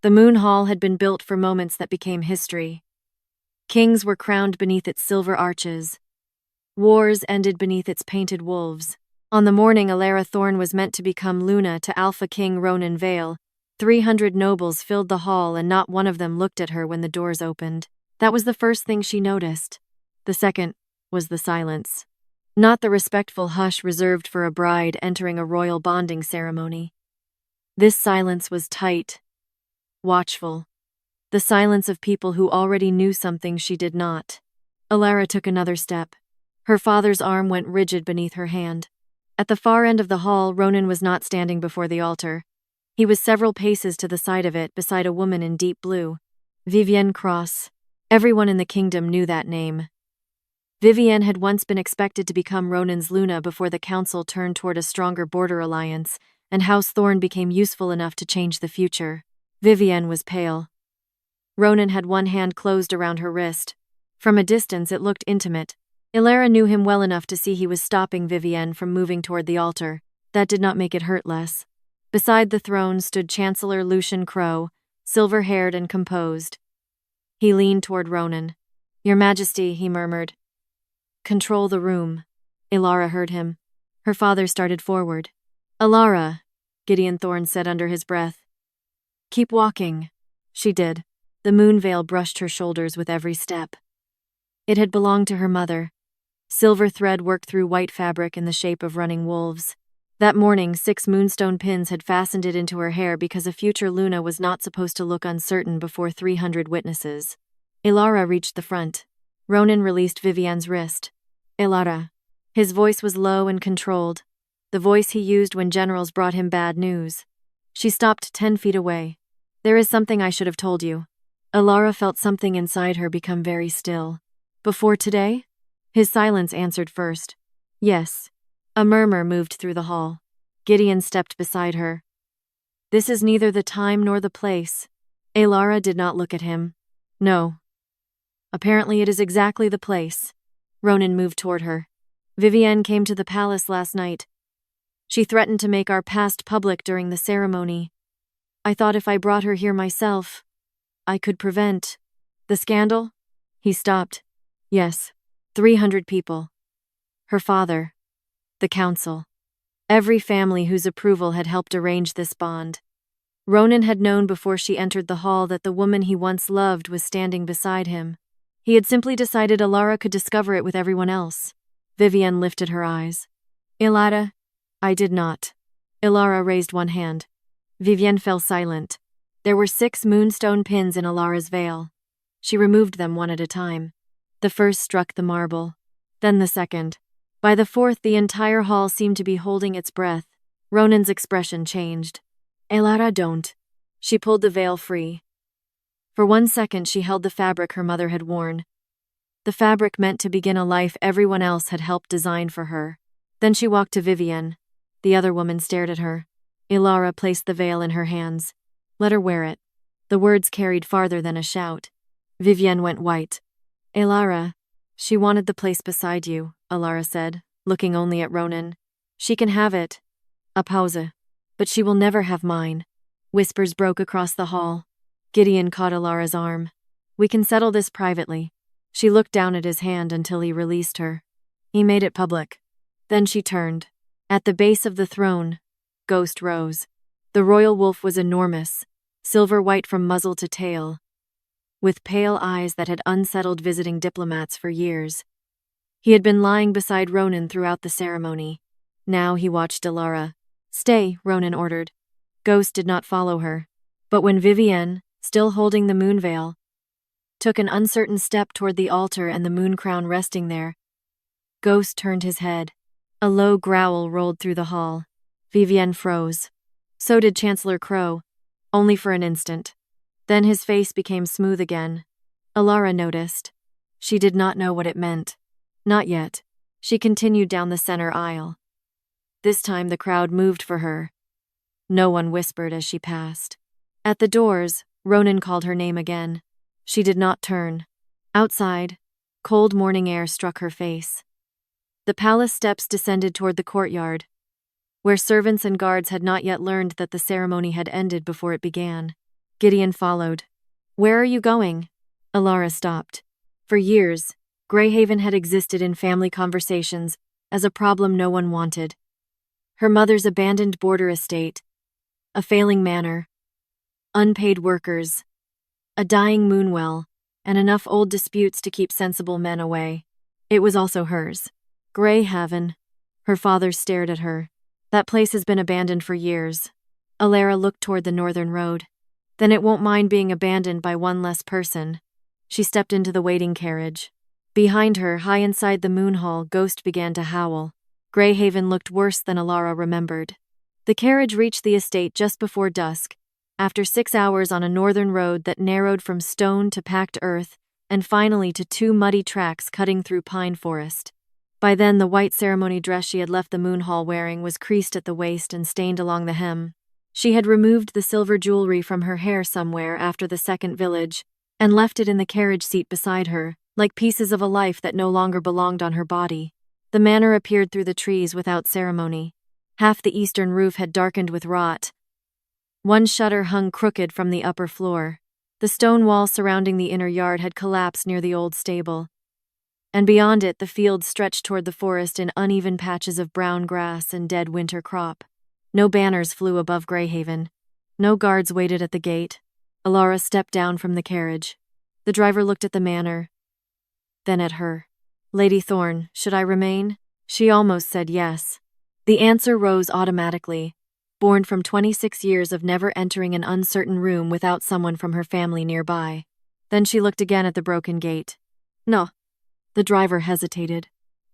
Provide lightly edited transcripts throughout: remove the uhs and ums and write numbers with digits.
The Moon Hall had been built for moments that became history. Kings were crowned beneath its silver arches. Wars ended beneath its painted wolves. On the morning Elara Thorne was meant to become Luna to Alpha King Ronan Vale, 300 nobles filled the hall and not one of them looked at her when the doors opened. That was the first thing she noticed. The second was the silence. Not the respectful hush reserved for a bride entering a royal bonding ceremony. This silence was tight, watchful. The silence of people who already knew something she did not. Elara took another step. Her father's arm went rigid beneath her hand. At the far end of the hall, Ronan was not standing before the altar. He was several paces to the side of it, beside a woman in deep blue. Vivienne Cross. Everyone in the kingdom knew that name. Vivienne had once been expected to become Ronan's Luna before the council turned toward a stronger border alliance, and House Thorne became useful enough to change the future. Vivienne was pale. Ronan had one hand closed around her wrist. From a distance it looked intimate. Elara knew him well enough to see he was stopping Vivienne from moving toward the altar. That did not make it hurt less. Beside the throne stood Chancellor Lucian Crow, silver-haired and composed. He leaned toward Ronan. "Your Majesty," he murmured. "Control the room." Elara heard him. Her father started forward. "Elara," Gideon Thorne said under his breath. "Keep walking." She did. The moon veil brushed her shoulders with every step. It had belonged to her mother. Silver thread worked through white fabric in the shape of running wolves. That morning, 6 moonstone pins had fastened it into her hair because a future Luna was not supposed to look uncertain before 300 witnesses. Elara reached the front. Ronan released Vivienne's wrist. "Elara." His voice was low and controlled, the voice he used when generals brought him bad news. She stopped 10 feet away. "There is something I should have told you." Elara felt something inside her become very still. "Before today?" His silence answered first. "Yes." A murmur moved through the hall. Gideon stepped beside her. "This is neither the time nor the place." Elara did not look at him. "No." "Apparently it is exactly the place." Ronan moved toward her. "Vivienne came to the palace last night. She threatened to make our past public during the ceremony. I thought if I brought her here myself, I could prevent the scandal." He stopped. "Yes, 300 people. Her father. The council. Every family whose approval had helped arrange this bond. Ronan had known before she entered the hall that the woman he once loved was standing beside him. He had simply decided Elara could discover it with everyone else. Vivienne lifted her eyes. "Elara." "I did not." Elara raised one hand. Vivienne fell silent. There were 6 moonstone pins in Elara's veil. She removed them one at a time. The first struck the marble, then the second. By the fourth, the entire hall seemed to be holding its breath. Ronan's expression changed. "Elara, don't." She pulled the veil free. For 1 second, she held the fabric her mother had worn. The fabric meant to begin a life everyone else had helped design for her. Then she walked to Vivienne. The other woman stared at her. Elara placed the veil in her hands. "Let her wear it." The words carried farther than a shout. Vivienne went white. "Elara." "She wanted the place beside you," Elara said, looking only at Ronan. "She can have it." A pause. "But she will never have mine." Whispers broke across the hall. Gideon caught Elara's arm. "We can settle this privately." She looked down at his hand until he released her. He made it public. Then she turned. At the base of the throne, Ghost rose. The royal wolf was enormous, silver-white from muzzle to tail, with pale eyes that had unsettled visiting diplomats for years. He had been lying beside Ronan throughout the ceremony. Now he watched Elara. "Stay," Ronan ordered. Ghost did not follow her. But when Vivienne, still holding the moon veil, took an uncertain step toward the altar and the moon crown resting there, Ghost turned his head. A low growl rolled through the hall. Vivienne froze. So did Chancellor Crow, only for an instant. Then his face became smooth again. Elara noticed. She did not know what it meant. Not yet. She continued down the center aisle. This time the crowd moved for her. No one whispered as she passed. At the doors, Ronan called her name again. She did not turn. Outside, cold morning air struck her face. The palace steps descended toward the courtyard, where servants and guards had not yet learned that the ceremony had ended before it began. Gideon followed. Where are you going? Elara stopped. For years, Greyhaven had existed in family conversations as a problem no one wanted. Her mother's abandoned border estate, a failing manor, unpaid workers, a dying moonwell, and enough old disputes to keep sensible men away. It was also hers. Greyhaven. Her father stared at her. That place has been abandoned for years. Elara looked toward the northern road. Then it won't mind being abandoned by one less person. She stepped into the waiting carriage. Behind her, high inside the moon hall, Ghost began to howl. Greyhaven looked worse than Elara remembered. The carriage reached the estate just before dusk, after 6 hours on a northern road that narrowed from stone to packed earth, and finally to 2 muddy tracks cutting through pine forest. By then, the white ceremony dress she had left the moon hall wearing was creased at the waist and stained along the hem. She had removed the silver jewelry from her hair somewhere after the second village, and left it in the carriage seat beside her, like pieces of a life that no longer belonged on her body. The manor appeared through the trees without ceremony. Half the eastern roof had darkened with rot. One shutter hung crooked from the upper floor. The stone wall surrounding the inner yard had collapsed near the old stable. And beyond it, the fields stretched toward the forest in uneven patches of brown grass and dead winter crop. No banners flew above Greyhaven. No guards waited at the gate. Elara stepped down from the carriage. The driver looked at the manor, then at her. Lady Thorne, should I remain? She almost said yes. The answer rose automatically, born from 26 years of never entering an uncertain room without someone from her family nearby. Then she looked again at the broken gate. No. The driver hesitated.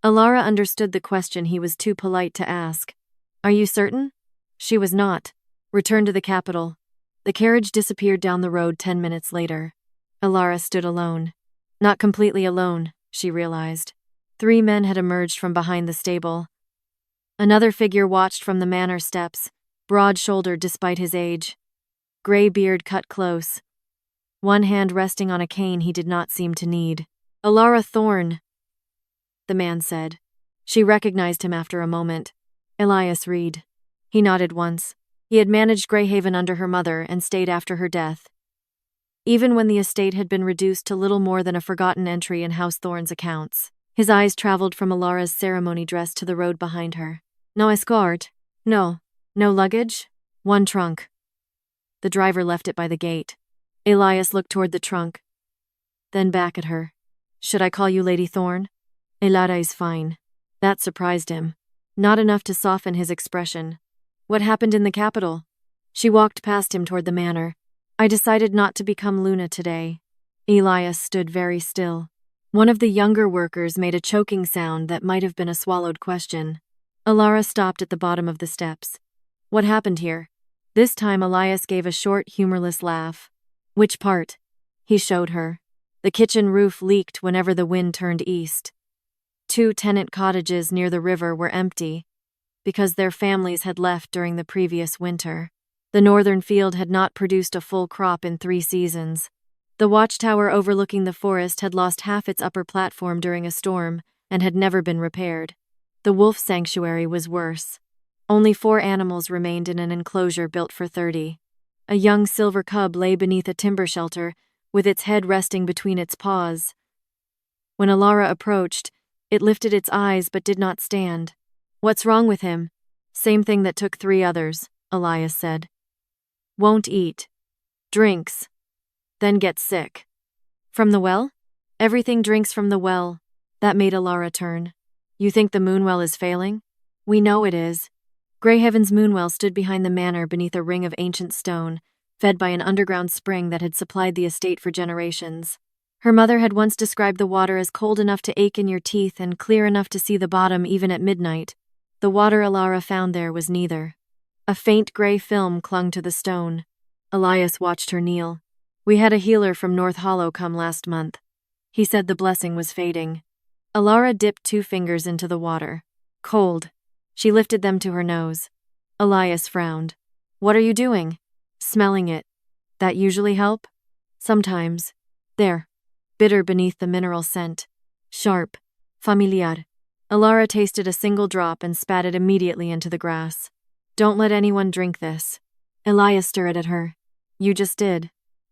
Elara understood the question he was too polite to ask. Are you certain? She was not. Return to the capital. The carriage disappeared down the road 10 minutes later. Elara stood alone. Not completely alone, she realized. 3 men had emerged from behind the stable. Another figure watched from the manor steps, broad-shouldered despite his age. Gray beard cut close. One hand resting on a cane he did not seem to need. Elara Thorne, the man said. She recognized him after a moment. Elias Reed. He nodded once. He had managed Greyhaven under her mother and stayed after her death, even when the estate had been reduced to little more than a forgotten entry in House Thorne's accounts. His eyes traveled from Elara's ceremony dress to the road behind her. No escort? No. No luggage? 1 trunk. The driver left it by the gate. Elias looked toward the trunk, then back at her. Should I call you Lady Thorne? Elara is fine. That surprised him. Not enough to soften his expression. What happened in the capital? She walked past him toward the manor. I decided not to become Luna today. Elias stood very still. One of the younger workers made a choking sound that might have been a swallowed question. Elara stopped at the bottom of the steps. What happened here? This time Elias gave a short, humorless laugh. Which part? He showed her. The kitchen roof leaked whenever the wind turned east. 2 tenant cottages near the river were empty, because their families had left during the previous winter. The northern field had not produced a full crop in 3 seasons. The watchtower overlooking the forest had lost half its upper platform during a storm and had never been repaired. The wolf sanctuary was worse. Only 4 animals remained in an enclosure built for 30. A young silver cub lay beneath a timber shelter, with its head resting between its paws. When Elara approached, it lifted its eyes but did not stand. What's wrong with him? Same thing that took 3 others, Elias said. Won't eat. Drinks. Then gets sick. From the well? Everything drinks from the well. That made Elara turn. You think the moonwell is failing? We know it is. Greyhaven's moonwell stood behind the manor beneath a ring of ancient stone, fed by an underground spring that had supplied the estate for generations. Her mother had once described the water as cold enough to ache in your teeth and clear enough to see the bottom even at midnight. The water Elara found there was neither. A faint gray film clung to the stone. Elias watched her kneel. We had a healer from North Hollow come last month. He said the blessing was fading. Elara dipped 2 fingers into the water. Cold. She lifted them to her nose. Elias frowned. What are you doing? Smelling it. That usually help? Sometimes. There. Bitter beneath the mineral scent. Sharp. Familiar. Elara tasted a single drop and spat it immediately into the grass. Don't let anyone drink this. Elias stirred at her. You just did.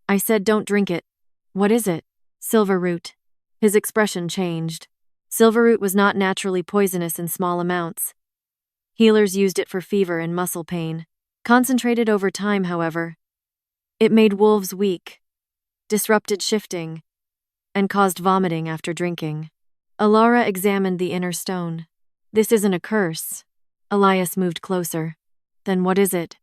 I said don't drink it. What is it? Silverroot. His expression changed. Silverroot was not naturally poisonous in small amounts. Healers used it for fever and muscle pain. Concentrated over time, however, it made wolves weak, disrupted shifting, and caused vomiting after drinking. Elara examined the inner stone. This isn't a curse. Elias moved closer. Then what is it?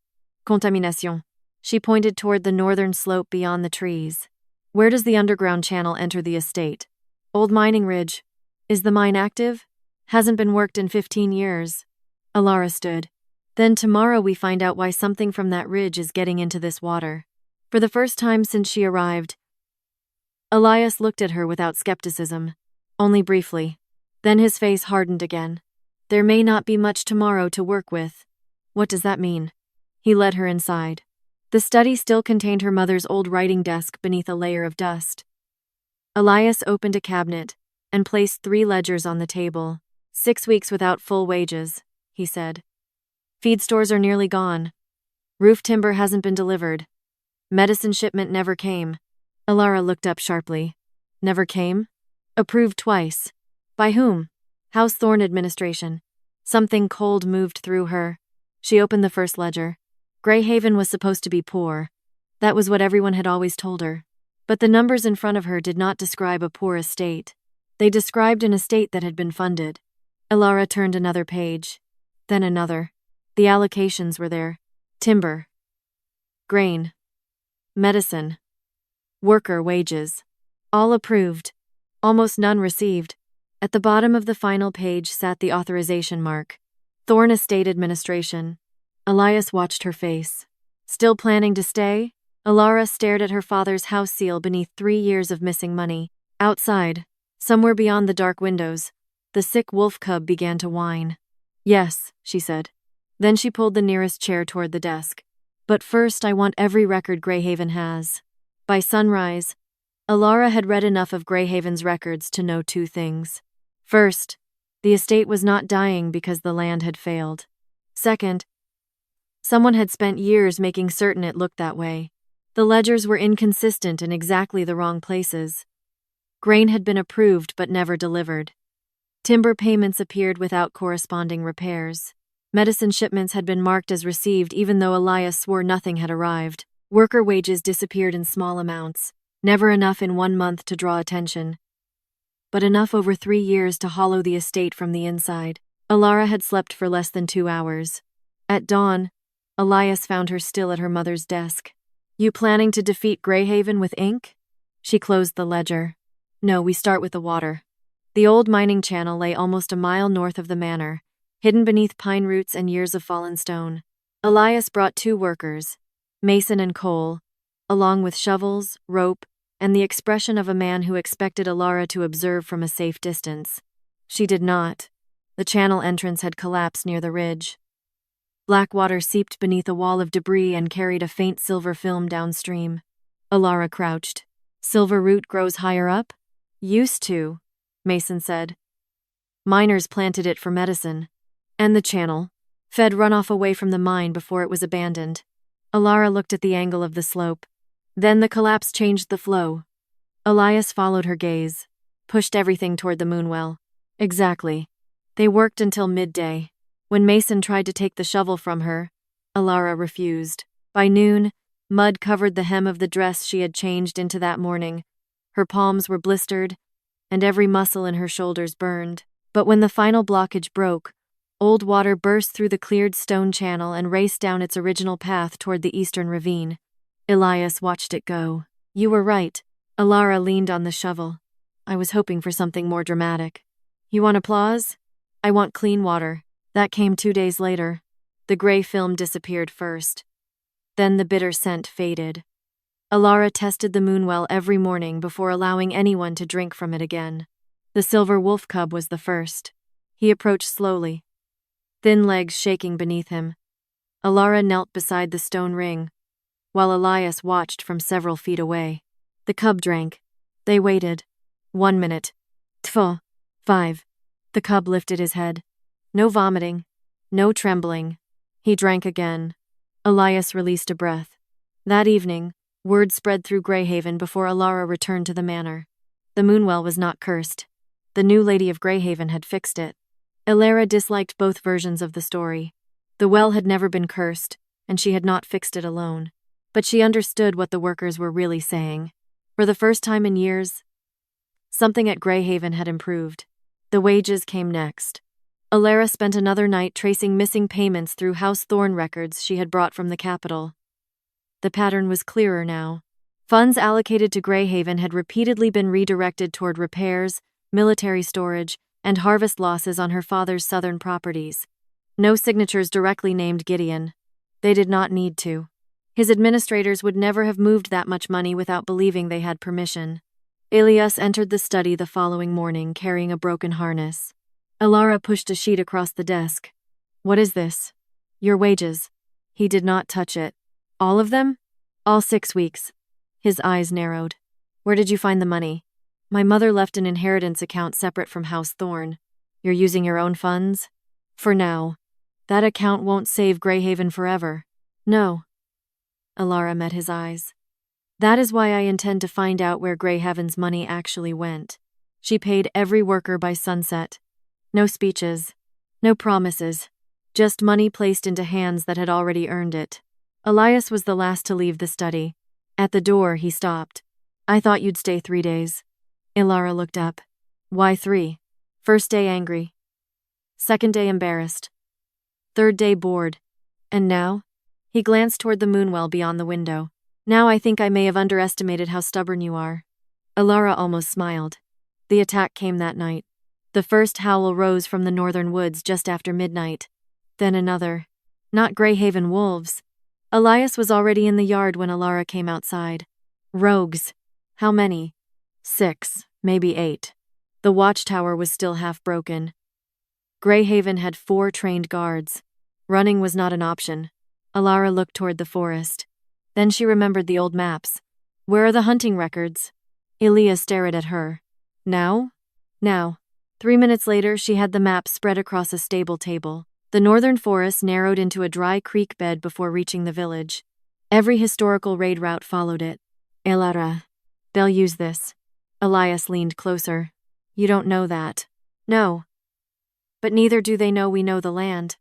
Contamination. She pointed toward the northern slope beyond the trees. Where does the underground channel enter the estate? Old mining ridge. Is the mine active? Hasn't been worked in 15 years. Elara stood. Then tomorrow we find out why something from that ridge is getting into this water. For the first time since she arrived, Elias looked at her without skepticism. Only briefly. Then his face hardened again. There may not be much tomorrow to work with. What does that mean? He led her inside. The study still contained her mother's old writing desk beneath a layer of dust. Elias opened a cabinet and placed 3 ledgers on the table. 6 weeks without full wages, he said. Feed stores are nearly gone. Roof timber hasn't been delivered. Medicine shipment never came. Elara looked up sharply. Never came? Approved twice. By whom? House Thorne administration. Something cold moved through her. She opened the first ledger. Greyhaven was supposed to be poor. That was what everyone had always told her. But the numbers in front of her did not describe a poor estate. They described an estate that had been funded. Elara turned another page. Then another. The allocations were there. Timber. Grain. Medicine. Worker wages. All approved. Almost none received. At the bottom of the final page sat the authorization mark. Thorne Estate Administration. Elias watched her face. Still planning to stay? Elara stared at her father's house seal beneath 3 years of missing money. Outside, somewhere beyond the dark windows, the sick wolf cub began to whine. Yes, she said. Then she pulled the nearest chair toward the desk. But first I want every record Greyhaven has. By sunrise, Elara had read enough of Greyhaven's records to know 2 things. First, the estate was not dying because the land had failed. Second, someone had spent years making certain it looked that way. The ledgers were inconsistent in exactly the wrong places. Grain had been approved but never delivered. Timber payments appeared without corresponding repairs. Medicine shipments had been marked as received even though Elias swore nothing had arrived. Worker wages disappeared in small amounts, never enough in 1 month to draw attention, but enough over 3 years to hollow the estate from the inside. Elara had slept for less than 2 hours. At dawn, Elias found her still at her mother's desk. You planning to defeat Greyhaven with ink? She closed the ledger. No, we start with the water. The old mining channel lay almost a mile north of the manor, hidden beneath pine roots and years of fallen stone. Elias brought 2 workers, Mason and Cole, along with shovels, rope, and the expression of a man who expected Elara to observe from a safe distance. She did not. The channel entrance had collapsed near the ridge. Black water seeped beneath a wall of debris and carried a faint silver film downstream. Elara crouched. Silver root grows higher up? Used to, Mason said. Miners planted it for medicine. And the channel fed runoff away from the mine before it was abandoned. Elara looked at the angle of the slope. Then the collapse changed the flow. Elias followed her gaze, pushed everything toward the moonwell. Exactly. They worked until midday. When Mason tried to take the shovel from her, Elara refused. By noon, mud covered the hem of the dress she had changed into that morning. Her palms were blistered, and every muscle in her shoulders burned. But when the final blockage broke, old water burst through the cleared stone channel and raced down its original path toward the eastern ravine. Elias watched it go. You were right. Elara leaned on the shovel. I was hoping for something more dramatic. You want applause? I want clean water. That came 2 days later. The gray film disappeared first. Then the bitter scent faded. Elara tested the moonwell every morning before allowing anyone to drink from it again. The silver wolf cub was the first. He approached slowly, thin legs shaking beneath him. Elara knelt beside the stone ring, while Elias watched from several feet away. The cub drank. They waited. 1 minute. 2. 5. The cub lifted his head. No vomiting. No trembling. He drank again. Elias released a breath. That evening, Word spread through Greyhaven before Elara returned to the manor. The Moonwell was not cursed. The new lady of Greyhaven had fixed it. Elara disliked both versions of the story. The well had never been cursed, and she had not fixed it alone. But she understood what the workers were really saying. For the first time in years, something at Greyhaven had improved. The wages came next. Elara spent another night tracing missing payments through House Thorne records she had brought from the capital. The pattern was clearer now. Funds allocated to Greyhaven had repeatedly been redirected toward repairs, military storage, and harvest losses on her father's southern properties. No signatures directly named Gideon. They did not need to. His administrators would never have moved that much money without believing they had permission. Elias entered the study the following morning carrying a broken harness. Elara pushed a sheet across the desk. "What is this?" "Your wages." He did not touch it. "All of them?" "All 6 weeks." His eyes narrowed. "Where did you find the money?" "My mother left an inheritance account separate from House Thorne." "You're using your own funds?" "For now. That account won't save Greyhaven forever." "No." Elara met his eyes. "That is why I intend to find out where Greyhaven's money actually went." She paid every worker by sunset. No speeches. No promises. Just money placed into hands that had already earned it. Elias was the last to leave the study. At the door, he stopped. "I thought you'd stay 3 days." Elara looked up. "Why 3? First day angry. Second day embarrassed. Third day bored. And now?" He glanced toward the moonwell beyond the window. "Now I think I may have underestimated how stubborn you are." Elara almost smiled. The attack came that night. The first howl rose from the northern woods just after midnight. Then another. Not Greyhaven wolves. Elias was already in the yard when Elara came outside. Rogues. How many? 6, maybe 8. The watchtower was still half broken. Greyhaven had 4 trained guards. Running was not an option. Elara looked toward the forest. Then she remembered the old maps. "Where are the hunting records?" Elias stared at her. "Now?" "Now." 3 minutes later, she had the map spread across a stable table. The northern forest narrowed into a dry creek bed before reaching the village. Every historical raid route followed it. "Elara. They'll use this." Elias leaned closer. "You don't know that." "No. But neither do they know we know the land."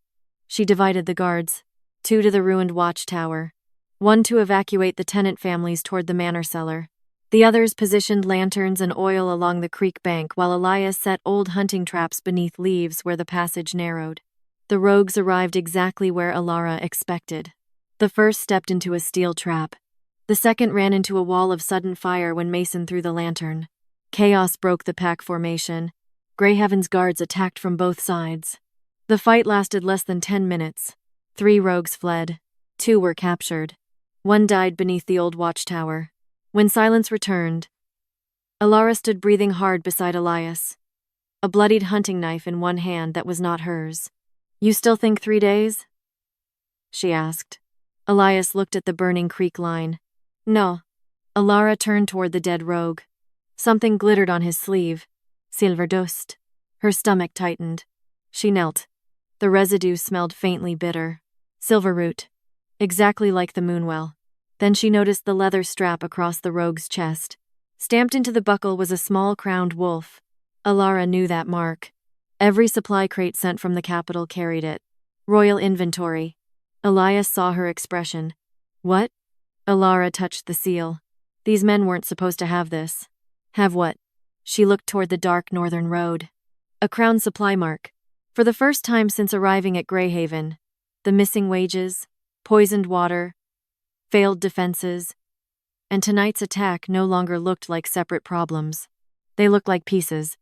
She divided the guards. 2 to the ruined watchtower. 1 to evacuate the tenant families toward the manor cellar. The others positioned lanterns and oil along the creek bank while Elias set old hunting traps beneath leaves where the passage narrowed. The rogues arrived exactly where Elara expected. The first stepped into a steel trap. The second ran into a wall of sudden fire when Mason threw the lantern. Chaos broke the pack formation. Greyhaven's guards attacked from both sides. The fight lasted less than 10 minutes. 3 rogues fled. 2 were captured. 1 died beneath the old watchtower. When silence returned, Elara stood breathing hard beside Elias, a bloodied hunting knife in one hand that was not hers. "You still think 3 days?" she asked. Elias looked at the burning creek line. "No." Elara turned toward the dead rogue. Something glittered on his sleeve. Silver dust. Her stomach tightened. She knelt. The residue smelled faintly bitter. Silver root. Exactly like the moonwell. Then she noticed the leather strap across the rogue's chest. Stamped into the buckle was a small crowned wolf. Elara knew that mark. Every supply crate sent from the capital carried it. Royal inventory. Elias saw her expression. "What?" Elara touched the seal. "These men weren't supposed to have this." "Have what?" She looked toward the dark northern road. A crown supply mark. For the first time since arriving at Greyhaven, the missing wages, poisoned water, failed defenses, and tonight's attack no longer looked like separate problems. They looked like pieces.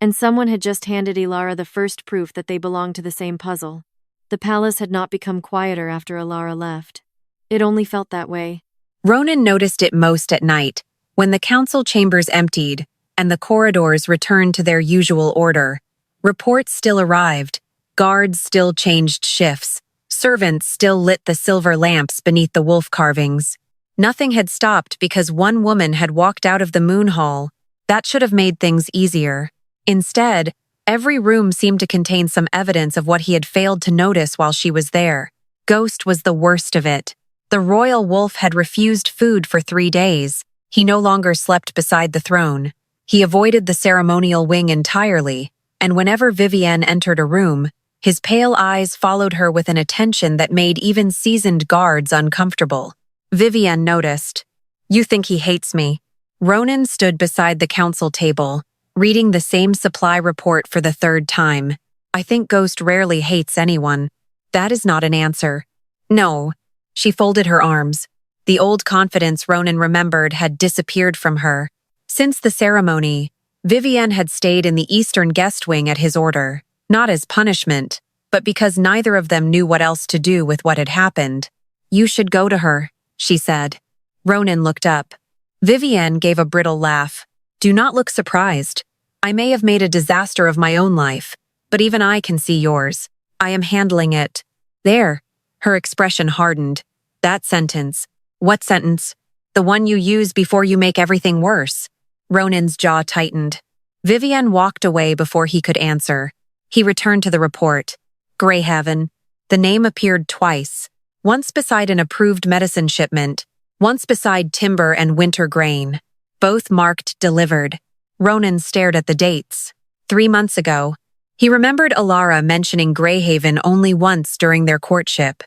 And someone had just handed Elara the first proof that they belonged to the same puzzle. The palace had not become quieter after Elara left. It only felt that way. Ronan noticed it most at night, when the council chambers emptied and the corridors returned to their usual order. Reports still arrived, guards still changed shifts, servants still lit the silver lamps beneath the wolf carvings. Nothing had stopped because one woman had walked out of the moon hall. That should have made things easier. Instead, every room seemed to contain some evidence of what he had failed to notice while she was there. Ghost was the worst of it. The royal wolf had refused food for 3 days. He no longer slept beside the throne. He avoided the ceremonial wing entirely, and whenever Vivienne entered a room, his pale eyes followed her with an attention that made even seasoned guards uncomfortable. Vivienne noticed. "You think he hates me?" Ronan stood beside the council table, reading the same supply report for the 3rd time. "I think Ghost rarely hates anyone." "That is not an answer." "No." She folded her arms. The old confidence Ronan remembered had disappeared from her. Since the ceremony, Vivienne had stayed in the eastern guest wing at his order, not as punishment, but because neither of them knew what else to do with what had happened. "You should go to her," she said. Ronan looked up. Vivienne gave a brittle laugh. "Do not look surprised. I may have made a disaster of my own life, but even I can see yours. I am handling it." "There." Her expression hardened. "That sentence." "What sentence?" "The one you use before you make everything worse." Ronan's jaw tightened. Vivienne walked away before he could answer. He returned to the report. Greyhaven. The name appeared twice, once beside an approved medicine shipment, once beside timber and winter grain. Both marked delivered. Ronan stared at the dates. 3 months ago. He remembered Elara mentioning Greyhaven only once during their courtship.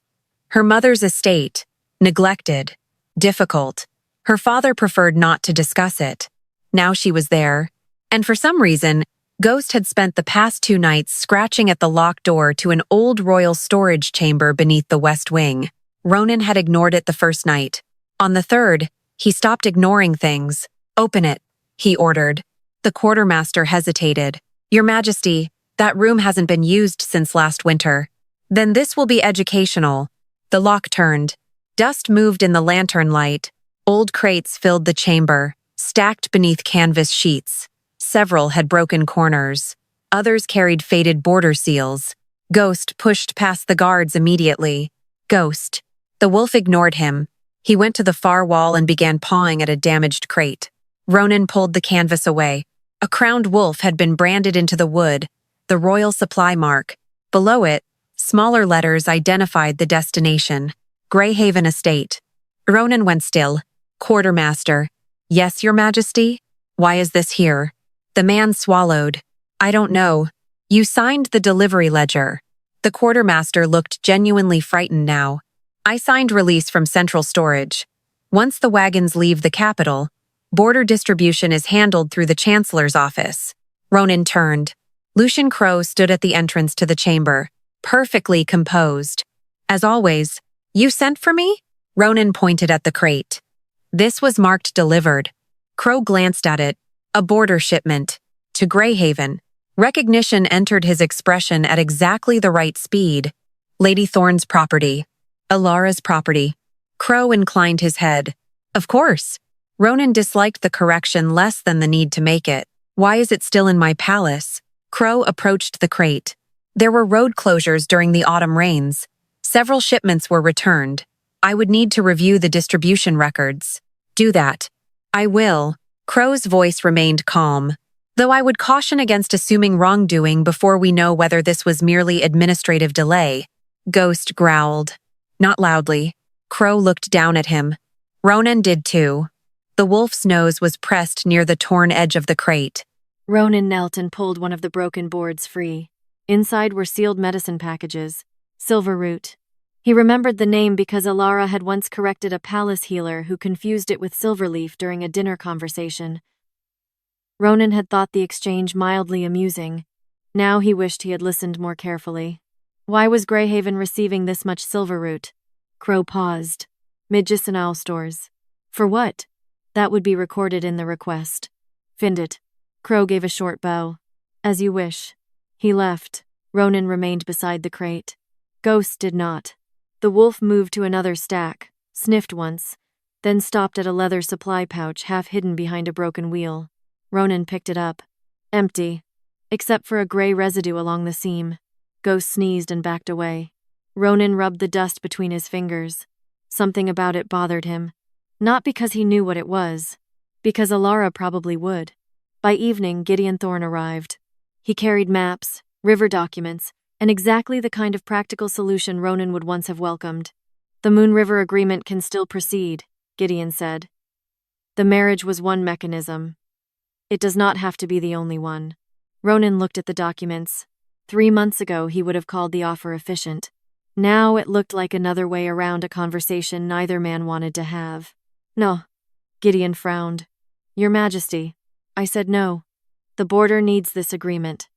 Her mother's estate. Neglected. Difficult. Her father preferred not to discuss it. Now she was there. And for some reason, Ghost had spent the past 2 nights scratching at the locked door to an old royal storage chamber beneath the west wing. Ronan had ignored it the first night. On the 3rd, he stopped ignoring things. "Open it," he ordered. The quartermaster hesitated. "Your Majesty, that room hasn't been used since last winter." "Then this will be educational." The lock turned. Dust moved in the lantern light. Old crates filled the chamber, stacked beneath canvas sheets. Several had broken corners. Others carried faded border seals. Ghost pushed past the guards immediately. "Ghost." The wolf ignored him. He went to the far wall and began pawing at a damaged crate. Ronan pulled the canvas away. A crowned wolf had been branded into the wood, the royal supply mark. Below it, smaller letters identified the destination. Greyhaven Estate. Ronan went still. "Quartermaster." "Yes, Your Majesty?" "Why is this here?" The man swallowed. "I don't know. You signed the delivery ledger." The quartermaster looked genuinely frightened now. "I signed release from central storage. Once the wagons leave the capital, border distribution is handled through the Chancellor's office." Ronan turned. Lucian Crow stood at the entrance to the chamber, perfectly composed. "As always, you sent for me?" Ronan pointed at the crate. This was marked delivered. Crow glanced at it. A border shipment. To Greyhaven. Recognition entered his expression at exactly the right speed. Lady Thorne's property. Elara's property. Crow inclined his head. "Of course." Ronan disliked the correction less than the need to make it. "Why is it still in my palace?" Crow approached the crate. There were road closures during the autumn rains. Several shipments were returned. "I would need to review the distribution records." "Do that." "I will." Crow's voice remained calm. "Though I would caution against assuming wrongdoing before we know whether this was merely administrative delay." Ghost growled. Not loudly. Crow looked down at him. Ronan did too. The wolf's nose was pressed near the torn edge of the crate. Ronan knelt and pulled one of the broken boards free. Inside were sealed medicine packages. Silver root. He remembered the name because Elara had once corrected a palace healer who confused it with silverleaf during a dinner conversation. Ronan had thought the exchange mildly amusing. Now he wished he had listened more carefully. Why was Greyhaven receiving this much silver root? Crow paused. Medicinal stores. For what? That would be recorded in the request. Find it. Crow gave a short bow. As you wish. He left. Ronan remained beside the crate. Ghost did not. The wolf moved to another stack, sniffed once, then stopped at a leather supply pouch half hidden behind a broken wheel. Ronan picked it up. Empty, except for a gray residue along the seam. Ghost sneezed and backed away. Ronan rubbed the dust between his fingers. Something about it bothered him. Not because he knew what it was, because Elara probably would. By evening, Gideon Thorne arrived. He carried maps, river documents, and exactly the kind of practical solution Ronan would once have welcomed. The Moon River Agreement can still proceed, Gideon said. The marriage was one mechanism. It does not have to be the only one. Ronan looked at the documents. 3 months ago, he would have called the offer efficient. Now it looked like another way around a conversation neither man wanted to have. No. Gideon frowned. Your Majesty. I said no. The border needs this agreement.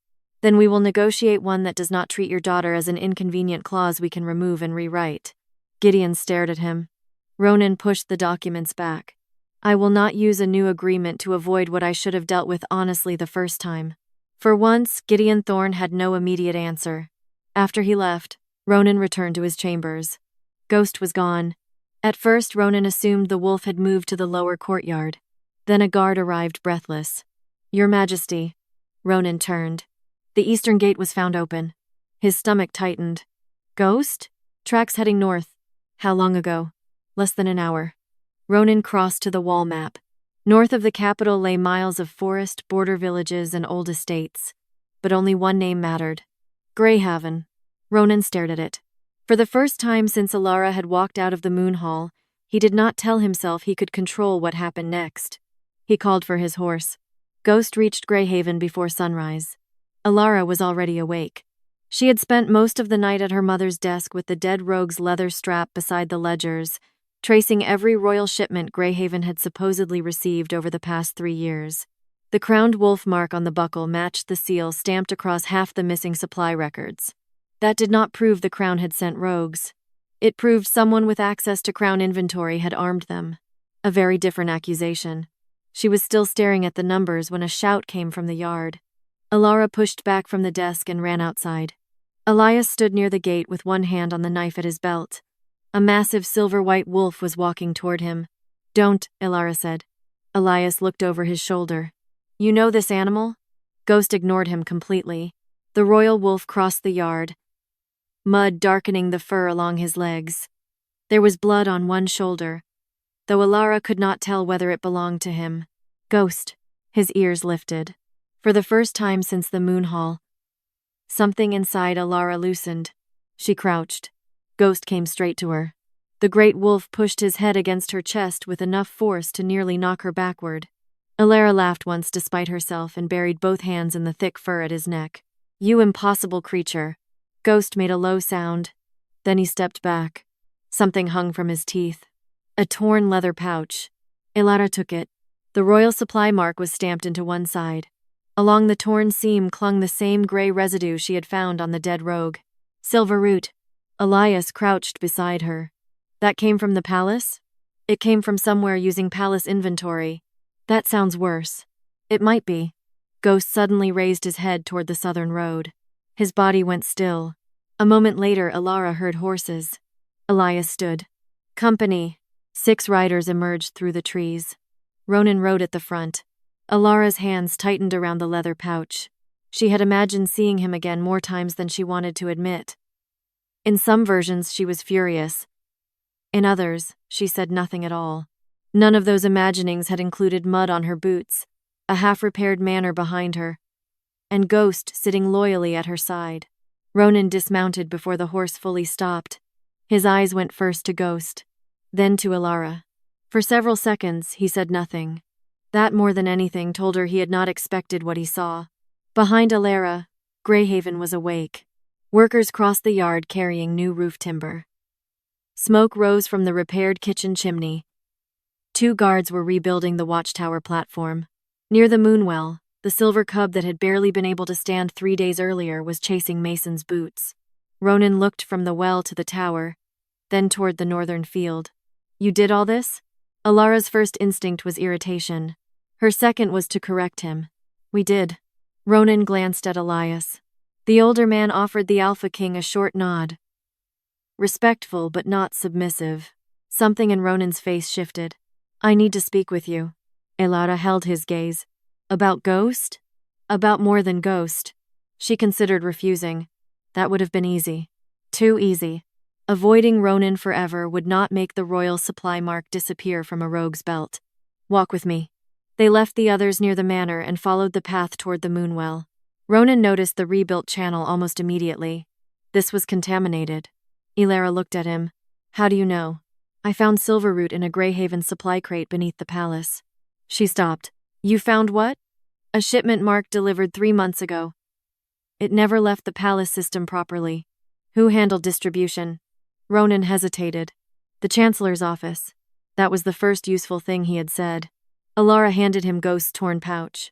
Then we will negotiate one that does not treat your daughter as an inconvenient clause we can remove and rewrite. Gideon stared at him. Ronan pushed the documents back. I will not use a new agreement to avoid what I should have dealt with honestly the first time. For once, Gideon Thorne had no immediate answer. After he left, Ronan returned to his chambers. Ghost was gone. At first, Ronan assumed the wolf had moved to the lower courtyard. Then a guard arrived breathless. Your Majesty. Ronan turned. The eastern gate was found open. His stomach tightened. Ghost? Tracks heading north. How long ago? Less than an hour. Ronan crossed to the wall map. North of the capital lay miles of forest, border villages, and old estates. But only one name mattered. Greyhaven. Ronan stared at it. For the first time since Elara had walked out of the Moon Hall, he did not tell himself he could control what happened next. He called for his horse. Ghost reached Greyhaven before sunrise. Elara was already awake. She had spent most of the night at her mother's desk with the dead rogue's leather strap beside the ledgers, tracing every royal shipment Greyhaven had supposedly received over the past 3 years. The crowned wolf mark on the buckle matched the seal stamped across half the missing supply records. That did not prove the crown had sent rogues. It proved someone with access to crown inventory had armed them. A very different accusation. She was still staring at the numbers when a shout came from the yard. Elara pushed back from the desk and ran outside. Elias stood near the gate with one hand on the knife at his belt. A massive silver-white wolf was walking toward him. Don't, Elara said. Elias looked over his shoulder. You know this animal? Ghost ignored him completely. The royal wolf crossed the yard, mud darkening the fur along his legs. There was blood on one shoulder, though Elara could not tell whether it belonged to him. Ghost. His ears lifted. For the first time since the Moon Hall, something inside Elara loosened. She crouched. Ghost came straight to her. The great wolf pushed his head against her chest with enough force to nearly knock her backward. Elara laughed once despite herself and buried both hands in the thick fur at his neck. You impossible creature. Ghost made a low sound. Then he stepped back. Something hung from his teeth. A torn leather pouch. Elara took it. The royal supply mark was stamped into one side. Along the torn seam clung the same gray residue she had found on the dead rogue. Silver root. Elias crouched beside her. That came from the palace? It came from somewhere using palace inventory. That sounds worse. It might be. Ghost suddenly raised his head toward the southern road. His body went still. A moment later, Elara heard horses. Elias stood. Company. 6 riders emerged through the trees. Ronan rode at the front. Elara's hands tightened around the leather pouch. She had imagined seeing him again more times than she wanted to admit. In some versions, she was furious. In others, she said nothing at all. None of those imaginings had included mud on her boots, a half-repaired manor behind her, and Ghost sitting loyally at her side. Ronan dismounted before the horse fully stopped. His eyes went first to Ghost, then to Elara. For several seconds, he said nothing. That, more than anything, told her he had not expected what he saw. Behind Elara, Greyhaven was awake. Workers crossed the yard carrying new roof timber. Smoke rose from the repaired kitchen chimney. 2 guards were rebuilding the watchtower platform. Near the moonwell, the silver cub that had barely been able to stand 3 days earlier was chasing Mason's boots. Ronan looked from the well to the tower, then toward the northern field. You did all this? Elara's first instinct was irritation. Her second was to correct him. We did. Ronan glanced at Elias. The older man offered the Alpha King a short nod. Respectful but not submissive. Something in Ronan's face shifted. I need to speak with you. Elara held his gaze. About Ghost? About more than Ghost. She considered refusing. That would have been easy. Too easy. Avoiding Ronan forever would not make the royal supply mark disappear from a rogue's belt. Walk with me. They left the others near the manor and followed the path toward the moonwell. Ronan noticed the rebuilt channel almost immediately. This was contaminated. Elara looked at him. How do you know? I found silverroot in a Greyhaven supply crate beneath the palace. She stopped. You found what? A shipment marked delivered 3 months ago. It never left the palace system properly. Who handled distribution? Ronan hesitated. The Chancellor's office. That was the first useful thing he had said. Elara handed him Ghost's torn pouch.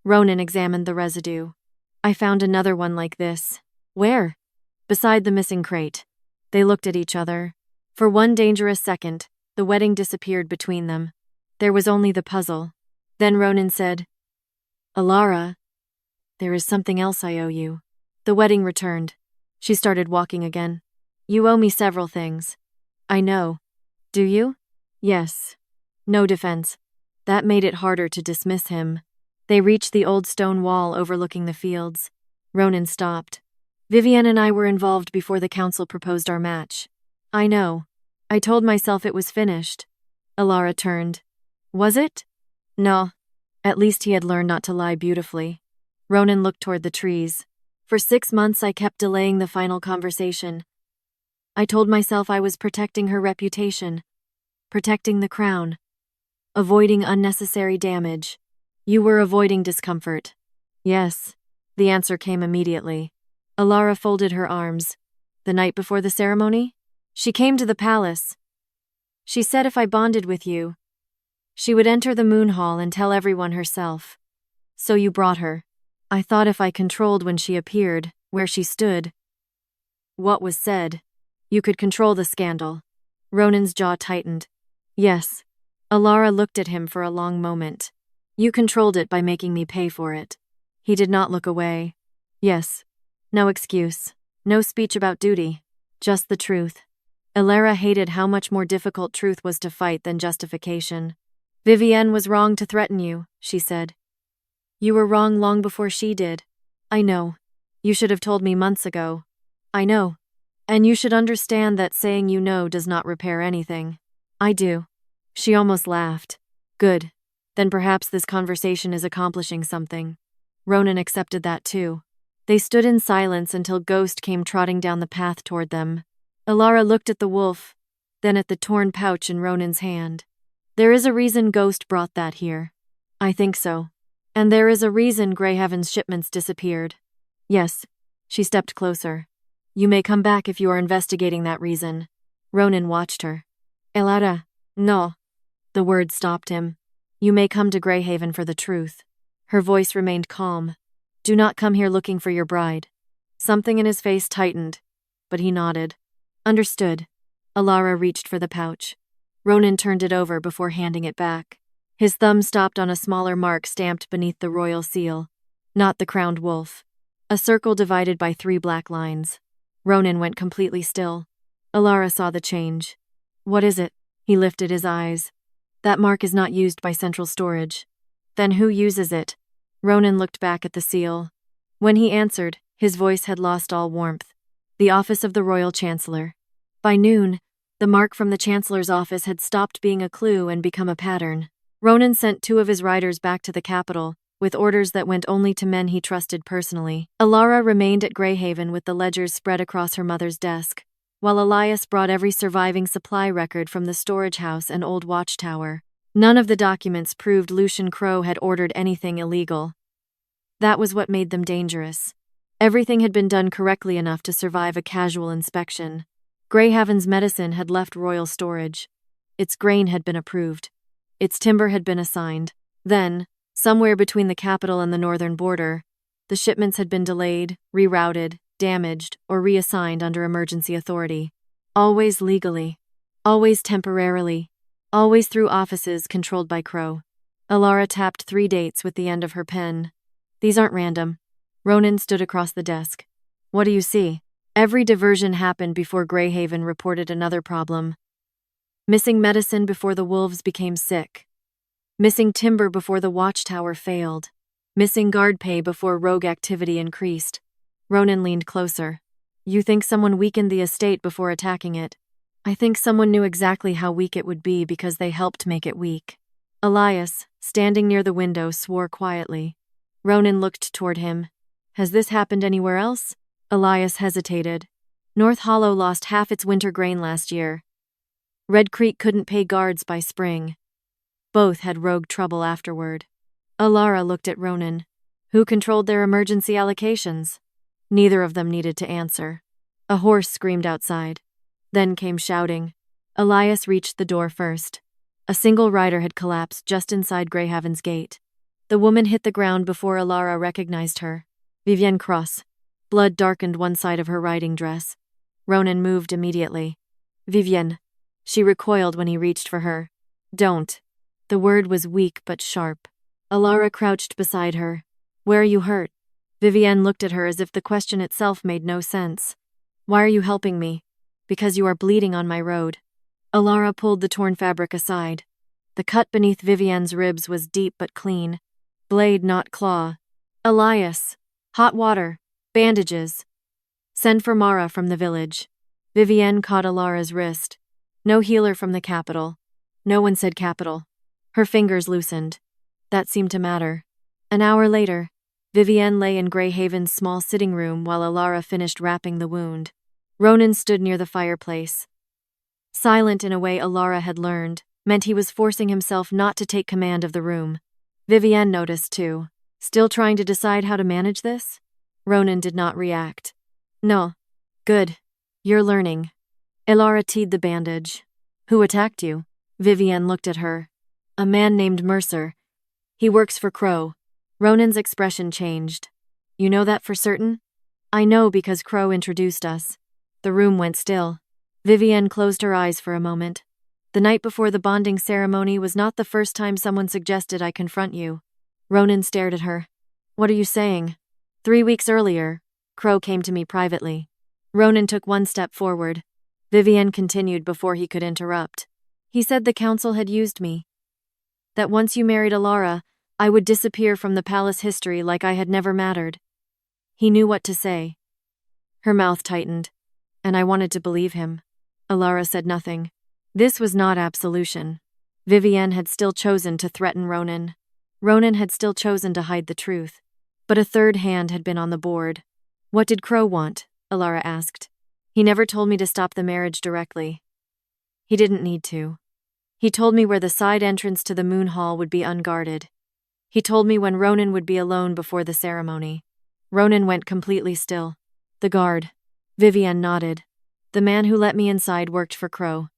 Ronan examined the residue. I found another one like this. Where? Beside the missing crate. They looked at each other. For one dangerous second, the wedding disappeared between them. There was only the puzzle. Then Ronan said, Elara, there is something else I owe you. The wedding returned. She started walking again. You owe me several things. I know. Do you? Yes. No defense. That made it harder to dismiss him. They reached the old stone wall overlooking the fields. Ronan stopped. Vivienne and I were involved before the council proposed our match. I know. I told myself it was finished. Elara turned. Was it? No. At least he had learned not to lie beautifully. Ronan looked toward the trees. For 6 months I kept delaying the final conversation. I told myself I was protecting her reputation, protecting the crown, avoiding unnecessary damage. You were avoiding discomfort. Yes. The answer came immediately. Elara folded her arms. The night before the ceremony? She came to the palace. She said if I bonded with you, she would enter the moon hall and tell everyone herself. So you brought her. I thought if I controlled when she appeared, where she stood, what was said, you could control the scandal. Ronan's jaw tightened. Yes. Elara looked at him for a long moment. You controlled it by making me pay for it. He did not look away. Yes. No excuse. No speech about duty. Just the truth. Elara hated how much more difficult truth was to fight than justification. Vivienne was wrong to threaten you, she said. You were wrong long before she did. I know. You should have told me months ago. I know. And you should understand that saying you know does not repair anything. I do. She almost laughed. Good. Then perhaps this conversation is accomplishing something. Ronan accepted that too. They stood in silence until Ghost came trotting down the path toward them. Elara looked at the wolf, then at the torn pouch in Ronan's hand. There is a reason Ghost brought that here. I think so. And there is a reason Greyhaven's shipments disappeared. Yes. She stepped closer. You may come back if you are investigating that reason. Ronan watched her. Elara, no. The word stopped him. You may come to Greyhaven for the truth. Her voice remained calm. Do not come here looking for your bride. Something in his face tightened, but he nodded. Understood. Elara reached for the pouch. Ronan turned it over before handing it back. His thumb stopped on a smaller mark stamped beneath the royal seal. Not the crowned wolf. A circle divided by 3 black lines. Ronan went completely still. Elara saw the change. What is it? He lifted his eyes. That mark is not used by central storage. Then who uses it? Ronan looked back at the seal. When he answered, his voice had lost all warmth. The office of the Royal Chancellor. By noon, the mark from the Chancellor's office had stopped being a clue and become a pattern. Ronan sent 2 of his riders back to the capital, with orders that went only to men he trusted personally. Elara remained at Greyhaven with the ledgers spread across her mother's desk, while Elias brought every surviving supply record from the storage house and old watchtower. None of the documents proved Lucian Crow had ordered anything illegal. That was what made them dangerous. Everything had been done correctly enough to survive a casual inspection. Greyhaven's medicine had left royal storage. Its grain had been approved. Its timber had been assigned. Then, somewhere between the capital and the northern border, the shipments had been delayed, rerouted, damaged, or reassigned under emergency authority. Always legally. Always temporarily. Always through offices controlled by Crow. Elara tapped 3 dates with the end of her pen. These aren't random. Ronan stood across the desk. What do you see? Every diversion happened before Greyhaven reported another problem. Missing medicine before the wolves became sick. Missing timber before the watchtower failed. Missing guard pay before rogue activity increased. Ronan leaned closer. You think someone weakened the estate before attacking it? I think someone knew exactly how weak it would be because they helped make it weak. Elias, standing near the window, swore quietly. Ronan looked toward him. Has this happened anywhere else? Elias hesitated. North Hollow lost half its winter grain last year. Red Creek couldn't pay guards by spring. Both had rogue trouble afterward. Elara looked at Ronan. Who controlled their emergency allocations? Neither of them needed to answer. A horse screamed outside. Then came shouting. Elias reached the door first. A single rider had collapsed just inside Greyhaven's gate. The woman hit the ground before Elara recognized her. Vivienne Cross. Blood darkened one side of her riding dress. Ronan moved immediately. Vivienne. She recoiled when he reached for her. Don't. The word was weak but sharp. Elara crouched beside her. Where are you hurt? Vivienne looked at her as if the question itself made no sense. Why are you helping me? Because you are bleeding on my road. Elara pulled the torn fabric aside. The cut beneath Vivienne's ribs was deep but clean. Blade, not claw. Elias. Hot water. Bandages. Send for Mara from the village. Vivienne caught Elara's wrist. No healer from the capital. No one said capital. Her fingers loosened. That seemed to matter. An hour later, Vivienne lay in Greyhaven's small sitting room while Elara finished wrapping the wound. Ronan stood near the fireplace. Silent in a way Elara had learned, meant he was forcing himself not to take command of the room. Vivienne noticed too. Still trying to decide how to manage this? Ronan did not react. No. Good. You're learning. Elara teed the bandage. Who attacked you? Vivienne looked at her. A man named Mercer. He works for Crow. Ronan's expression changed. You know that for certain? I know because Crow introduced us. The room went still. Vivienne closed her eyes for a moment. The night before the bonding ceremony was not the first time someone suggested I confront you. Ronan stared at her. What are you saying? 3 weeks earlier, Crow came to me privately. Ronan took one step forward. Vivienne continued before he could interrupt. He said the council had used me. That once you married Elara, I would disappear from the palace history like I had never mattered. He knew what to say. Her mouth tightened, and I wanted to believe him. Elara said nothing. This was not absolution. Vivienne had still chosen to threaten Ronan. Ronan had still chosen to hide the truth. But a third hand had been on the board. What did Crow want? Elara asked. He never told me to stop the marriage directly. He didn't need to. He told me where the side entrance to the Moon Hall would be unguarded. He told me when Ronan would be alone before the ceremony. Ronan went completely still. The guard. Vivienne nodded. The man who let me inside worked for Crow.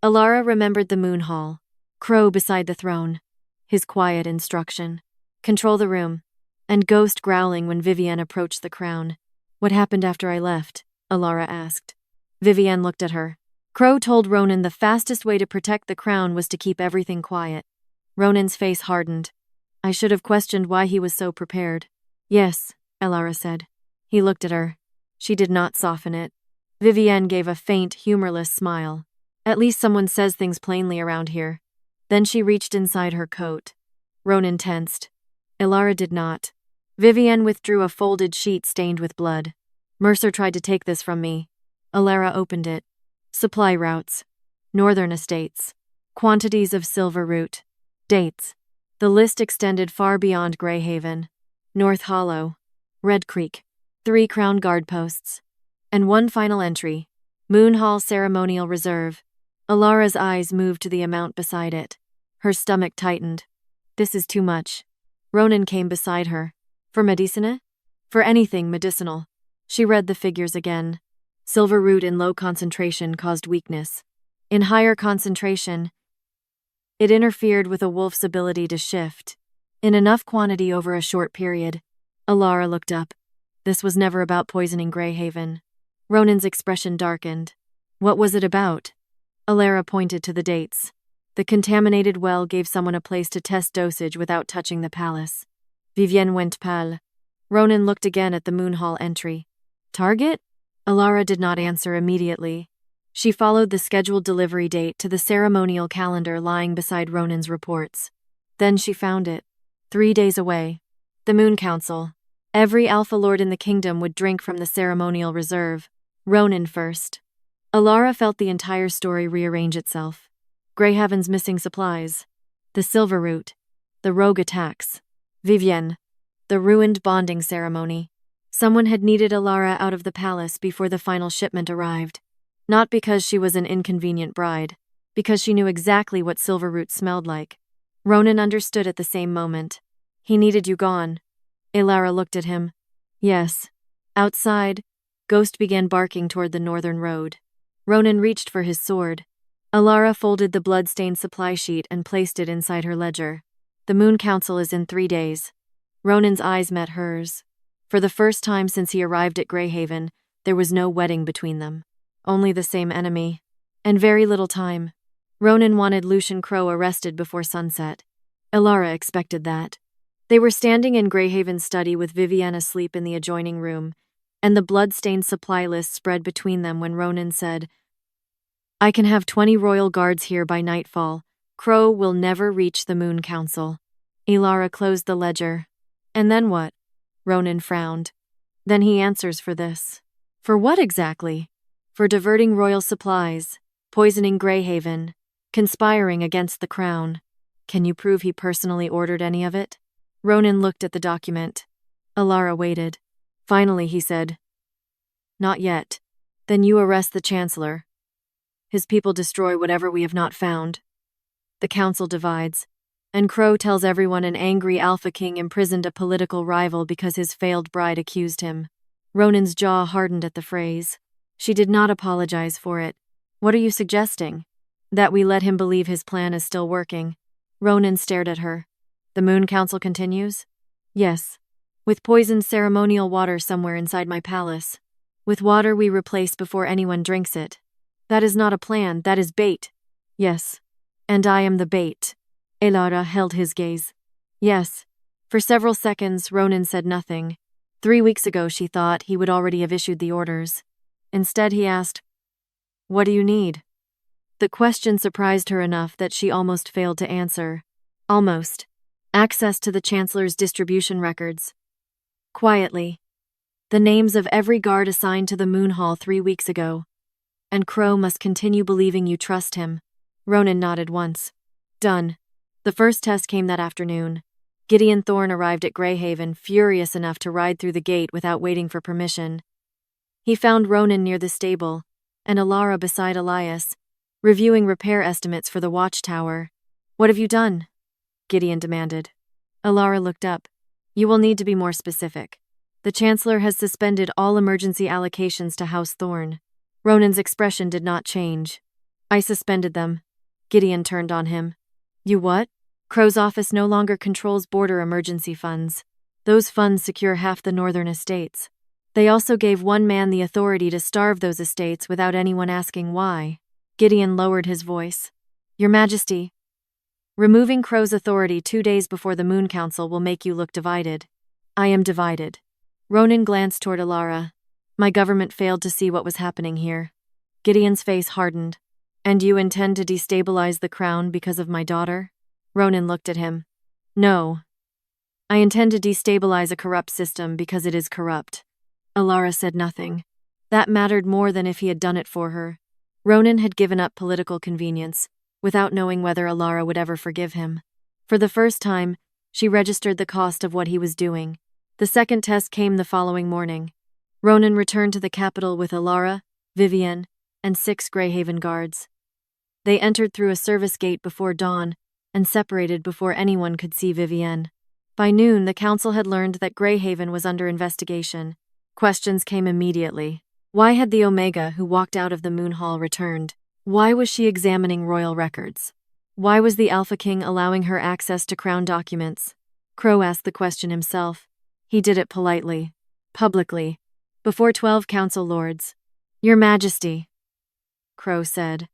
Elara remembered the Moon Hall. Crow beside the throne. His quiet instruction. Control the room. And Ghost growling when Vivienne approached the crown. What happened after I left? Elara asked. Vivienne looked at her. Crow told Ronan the fastest way to protect the crown was to keep everything quiet. Ronan's face hardened. I should have questioned why he was so prepared. Yes, Elara said. He looked at her. She did not soften it. Vivienne gave a faint, humorless smile. At least someone says things plainly around here. Then she reached inside her coat. Ronan tensed. Elara did not. Vivienne withdrew a folded sheet stained with blood. Mercer tried to take this from me. Elara opened it. Supply routes. Northern estates. Quantities of silver root. Dates. The list extended far beyond Greyhaven. North Hollow. Red Creek. 3 Crown Guard posts. And one final entry. Moon Hall Ceremonial Reserve. Elara's eyes moved to the amount beside it. Her stomach tightened. This is too much. Ronan came beside her. For medicina? For anything medicinal. She read the figures again. Silver root in low concentration caused weakness. In higher concentration, it interfered with a wolf's ability to shift. In enough quantity over a short period. Elara looked up. This was never about poisoning Greyhaven. Ronan's expression darkened. What was it about? Elara pointed to the dates. The contaminated well gave someone a place to test dosage without touching the palace. Vivienne went pale. Ronan looked again at the Moon Hall entry. Target? Elara did not answer immediately. She followed the scheduled delivery date to the ceremonial calendar lying beside Ronan's reports. Then she found it. 3 days away. The Moon Council. Every Alpha Lord in the kingdom would drink from the ceremonial reserve. Ronan first. Elara felt the entire story rearrange itself. Greyhaven's missing supplies. The silver root. The rogue attacks. Vivienne. The ruined bonding ceremony. Someone had needed Elara out of the palace before the final shipment arrived. Not because she was an inconvenient bride. because she knew exactly what silverroot smelled like. Ronan understood at the same moment. He needed you gone. Elara looked at him. Yes. Outside, Ghost began barking toward the northern road. Ronan reached for his sword. Elara folded the blood-stained supply sheet and placed it inside her ledger. The Moon Council is in 3 days. Ronan's eyes met hers. For the first time since he arrived at Greyhaven, there was no wedding between them. Only the same enemy. And very little time. Ronan wanted Lucian Crow arrested before sunset. Elara expected that. They were standing in Greyhaven's study with Vivienne asleep in the adjoining room, and the blood-stained supply list spread between them when Ronan said, "I can have 20 royal guards here by nightfall. Crow will never reach the Moon Council." Elara closed the ledger. "And then what?" Ronan frowned. "Then he answers for this." "For what exactly?" "For diverting royal supplies, poisoning Greyhaven, conspiring against the crown." "Can you prove he personally ordered any of it?" Ronan looked at the document. Elara waited. Finally, he said, "Not yet." "Then you arrest the Chancellor. His people destroy whatever we have not found. The council divides, and Crow tells everyone an angry Alpha King imprisoned a political rival because his failed bride accused him." Ronan's jaw hardened at the phrase. She did not apologize for it. "What are you suggesting?" "That we let him believe his plan is still working." Ronan stared at her. "The Moon Council continues?" "Yes. With poisoned ceremonial water somewhere inside my palace. With water we replace before anyone drinks it." "That is not a plan, that is bait." "Yes. And I am the bait." Elara held his gaze. "Yes." For several seconds, Ronan said nothing. 3 weeks ago, she thought, he would already have issued the orders. Instead, he asked, "What do you need?" The question surprised her enough that she almost failed to answer. Almost. Access to the Chancellor's distribution records. Quietly. The names of every guard assigned to the Moon Hall 3 weeks ago. And Crow must continue believing you trust him. Ronan nodded once. Done. The first test came that afternoon. Gideon Thorne arrived at Greyhaven, furious enough to ride through the gate without waiting for permission. He found Ronan near the stable, and Elara beside Elias, reviewing repair estimates for the watchtower. "What have you done?" Gideon demanded. Elara looked up. "You will need to be more specific. The Chancellor has suspended all emergency allocations to House Thorne." Ronan's expression did not change. "I suspended them." Gideon turned on him. "You what?" "Crow's office no longer controls border emergency funds. Those funds secure half the northern estates. They also gave one man the authority to starve those estates without anyone asking why." Gideon lowered his voice. "Your Majesty, removing Crow's authority 2 days before the Moon Council will make you look divided." "I am divided." Ronan glanced toward Elara. "My government failed to see what was happening here." Gideon's face hardened. "And you intend to destabilize the crown because of my daughter?" Ronan looked at him. "No. I intend to destabilize a corrupt system because it is corrupt." Elara said nothing. That mattered more than if he had done it for her. Ronan had given up political convenience, without knowing whether Elara would ever forgive him. For the first time, she registered the cost of what he was doing. The second test came the following morning. Ronan returned to the capital with Elara, Vivienne, and 6 Greyhaven guards. They entered through a service gate before dawn, and separated before anyone could see Vivienne. By noon, the council had learned that Greyhaven was under investigation. Questions came immediately. Why had the Omega who walked out of the Moon Hall returned? Why was she examining royal records? Why was the Alpha King allowing her access to crown documents? Crow asked the question himself. He did it politely, publicly, before 12 council lords. "Your Majesty," Crow said,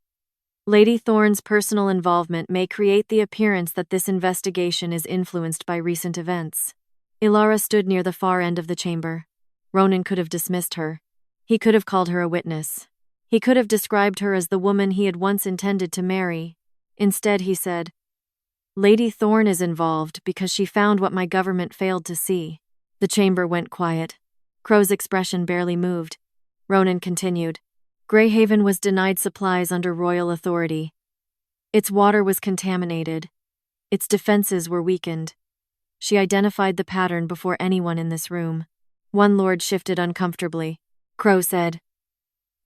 "Lady Thorne's personal involvement may create the appearance that this investigation is influenced by recent events." Elara stood near the far end of the chamber. Ronan could have dismissed her. He could have called her a witness. He could have described her as the woman he had once intended to marry. Instead, he said, "Lady Thorne is involved because she found what my government failed to see." The chamber went quiet. Crow's expression barely moved. Ronan continued. Greyhaven was denied supplies under royal authority. Its water was contaminated. Its defenses were weakened. She identified the pattern before anyone in this room. One lord shifted uncomfortably. Crow said,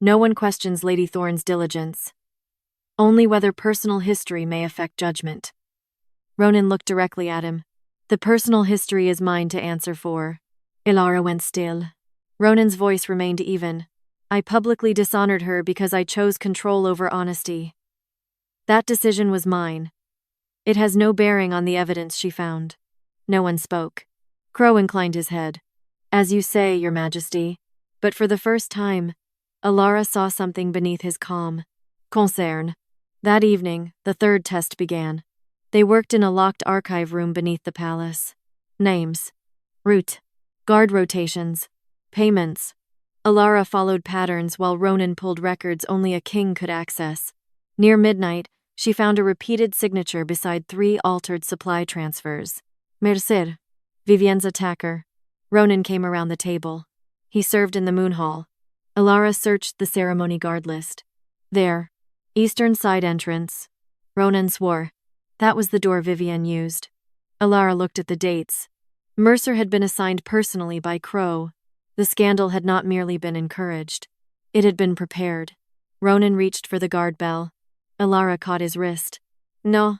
"No one questions Lady Thorne's diligence." Only whether personal history may affect judgment. Ronan looked directly at him. The personal history is mine to answer for. Elara went still. Ronan's voice remained even. I publicly dishonored her because I chose control over honesty. That decision was mine. It has no bearing on the evidence she found. No one spoke. Crow inclined his head. As you say, Your Majesty. But for the first time, Elara saw something beneath his calm. Concern. That evening, the third test began. They worked in a locked archive room beneath the palace. Names. Route. Guard rotations. Payments. Elara followed patterns while Ronan pulled records only a king could access. Near midnight, she found a repeated signature beside 3 altered supply transfers. Mercer. Vivienne's attacker. Ronan came around the table. He served in the Moon Hall. Elara searched the ceremony guard list. There. Eastern side entrance. Ronan swore. That was the door Vivienne used. Elara looked at the dates. Mercer had been assigned personally by Crow. The scandal had not merely been encouraged. It had been prepared. Ronan reached for the guard bell. Elara caught his wrist. No.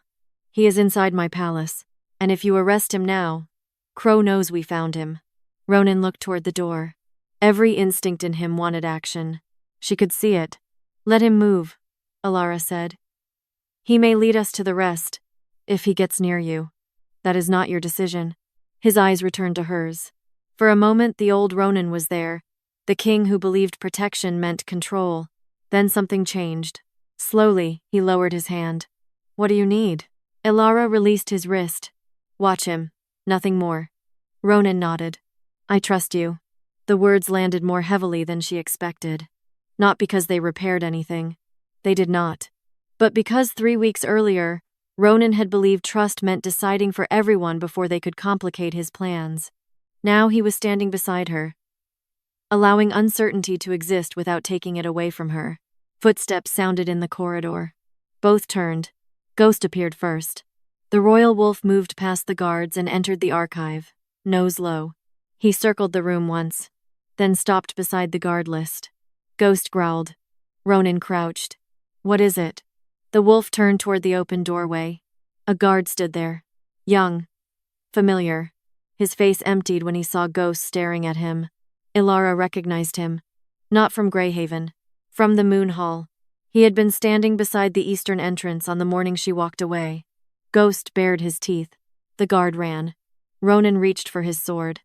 He is inside my palace. And if you arrest him now, Crow knows we found him. Ronan looked toward the door. Every instinct in him wanted action. She could see it. Let him move, Elara said. He may lead us to the rest, if he gets near you. That is not your decision. His eyes returned to hers. For a moment, the old Ronan was there, the king who believed protection meant control. Then something changed. Slowly, he lowered his hand. What do you need? Elara released his wrist. Watch him. Nothing more. Ronan nodded. I trust you. The words landed more heavily than she expected. Not because they repaired anything. They did not. But because 3 weeks earlier, Ronan had believed trust meant deciding for everyone before they could complicate his plans. Now he was standing beside her, allowing uncertainty to exist without taking it away from her. Footsteps sounded in the corridor. Both turned. Ghost appeared first. The royal wolf moved past the guards and entered the archive, nose low. He circled the room once, then stopped beside the guard list. Ghost growled. Ronan crouched. What is it? The wolf turned toward the open doorway. A guard stood there. Young. Familiar. His face emptied when he saw Ghost staring at him. Elara recognized him. Not from Greyhaven. From the Moon Hall. He had been standing beside the eastern entrance on the morning she walked away. Ghost bared his teeth. The guard ran. Ronan reached for his sword.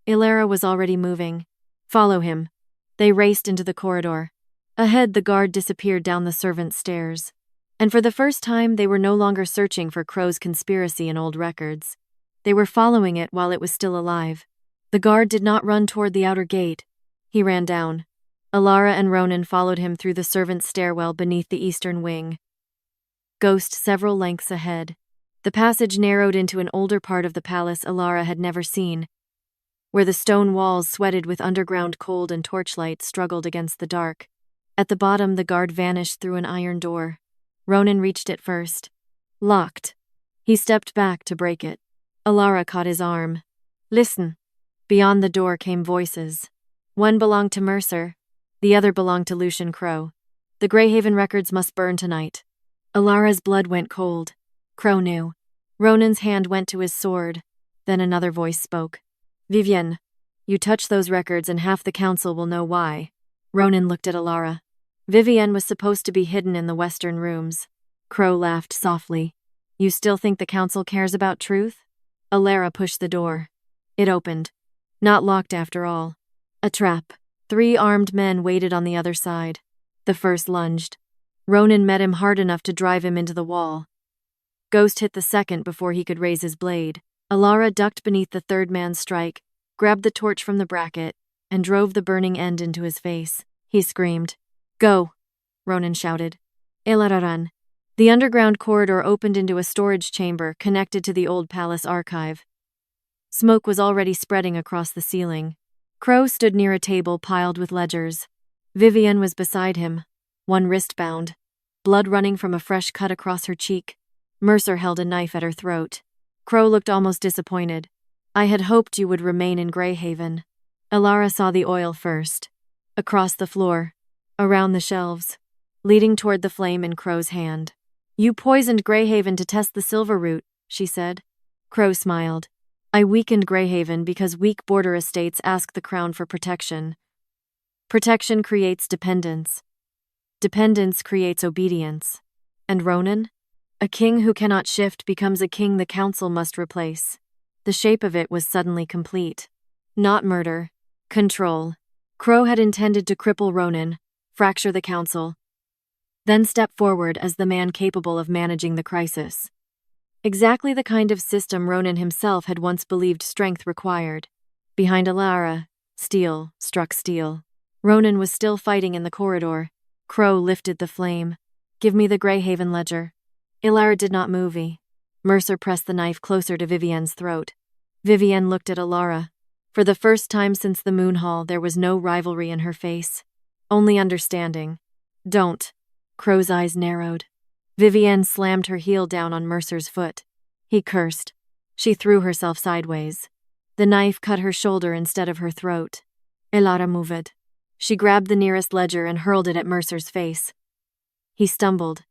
Elara was already moving. Follow him. They raced into the corridor. Ahead, the guard disappeared down the servants' stairs. And for the first time, they were no longer searching for Crow's conspiracy in old records. They were following it while it was still alive. The guard did not run toward the outer gate. He ran down. Elara and Ronan followed him through the servants' stairwell beneath the eastern wing. Ghost several lengths ahead. The passage narrowed into an older part of the palace Elara had never seen, where the stone walls, sweated with underground cold and torchlight, struggled against the dark. At the bottom, the guard vanished through an iron door. Ronan reached it first. Locked. He stepped back to break it. Elara caught his arm. Listen. Beyond the door came voices. One belonged to Mercer. The other belonged to Lucian Crow. The Greyhaven records must burn tonight. Elara's blood went cold. Crow knew. Ronan's hand went to his sword. Then another voice spoke. Vivienne, you touch those records and half the council will know why. Ronan looked at Elara. Vivienne was supposed to be hidden in the western rooms. Crow laughed softly. You still think the council cares about truth? Elara pushed the door. It opened. Not locked after all. A trap. 3 armed men waited on the other side. The first lunged. Ronan met him hard enough to drive him into the wall. Ghost hit the second before he could raise his blade. Elara ducked beneath the third man's strike, grabbed the torch from the bracket, and drove the burning end into his face. He screamed. Go, Ronan shouted. Elara run. The underground corridor opened into a storage chamber connected to the old palace archive. Smoke was already spreading across the ceiling. Crow stood near a table piled with ledgers. Vivienne was beside him, one wrist bound, blood running from a fresh cut across her cheek. Mercer held a knife at her throat. Crow looked almost disappointed. I had hoped you would remain in Greyhaven. Elara saw the oil first. Across the floor. Around the shelves. leading toward the flame in Crow's hand. You poisoned Greyhaven to test the silver root, she said. Crow smiled. I weakened Greyhaven because weak border estates ask the crown for protection. Protection creates dependence. Dependence creates obedience. And Ronan? A king who cannot shift becomes a king the council must replace. The shape of it was suddenly complete. Not murder. Control. Crow had intended to cripple Ronan, fracture the council, then step forward as the man capable of managing the crisis. Exactly the kind of system Ronan himself had once believed strength required. Behind Elara, steel struck steel. Ronan was still fighting in the corridor. Crow lifted the flame. Give me the Greyhaven ledger. Elara did not move. Mercer pressed the knife closer to Vivienne's throat. Vivienne looked at Elara. For the first time since the Moon Hall, there was no rivalry in her face. Only understanding. Don't. Crow's eyes narrowed. Vivienne slammed her heel down on Mercer's foot. He cursed. She threw herself sideways. The knife cut her shoulder instead of her throat. Elara moved. She grabbed the nearest ledger and hurled it at Mercer's face. He stumbled.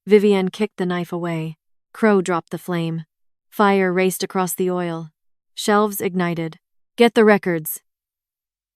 Vivienne kicked the knife away. Crow dropped the flame. Fire raced across the oil. Shelves ignited. Get the records,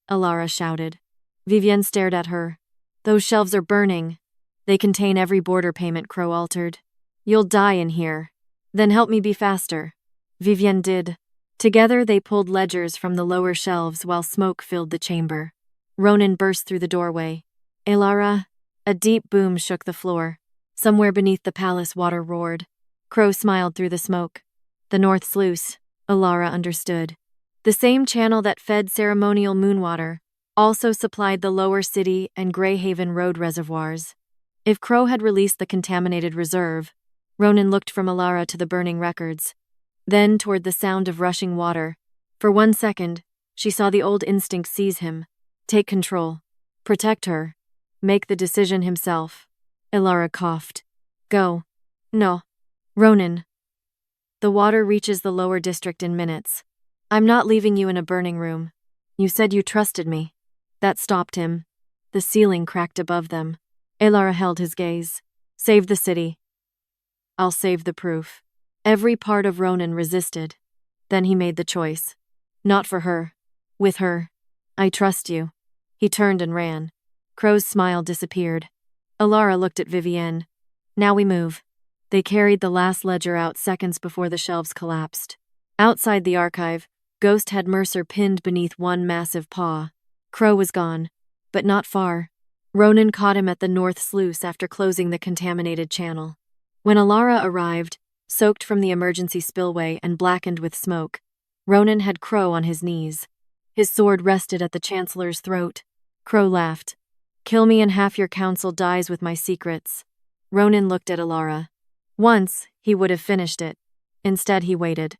Elara shouted. Vivienne stared at her. Those shelves are burning. They contain every border payment, Crow altered. You'll die in here. Then help me be faster. Vivienne did. Together they pulled ledgers from the lower shelves while smoke filled the chamber. Ronan burst through the doorway. Elara. A deep boom shook the floor. Somewhere beneath the palace, water roared. Crow smiled through the smoke. The North Sluice, Elara understood. The same channel that fed ceremonial Moonwater also supplied the lower city and Greyhaven road reservoirs. If Crow had released the contaminated reserve, Ronan looked from Elara to the burning records, then toward the sound of rushing water. For 1 second, she saw the old instinct seize him. Take control. Protect her. Make the decision himself. Elara coughed. Go. No. Ronan. The water reaches the lower district in minutes. I'm not leaving you in a burning room. You said you trusted me. That stopped him. The ceiling cracked above them. Elara held his gaze. Save the city. I'll save the proof. Every part of Ronan resisted. Then he made the choice. Not for her. With her. I trust you. He turned and ran. Crow's smile disappeared. Elara looked at Vivienne. Now we move. They carried the last ledger out seconds before the shelves collapsed. Outside the archive, Ghost had Mercer pinned beneath one massive paw. Crow was gone, but not far. Ronan caught him at the North Sluice after closing the contaminated channel. When Elara arrived, soaked from the emergency spillway and blackened with smoke, Ronan had Crow on his knees. His sword rested at the Chancellor's throat. Crow laughed. Kill me and half your council dies with my secrets. Ronan looked at Elara. Once, he would have finished it. Instead, he waited.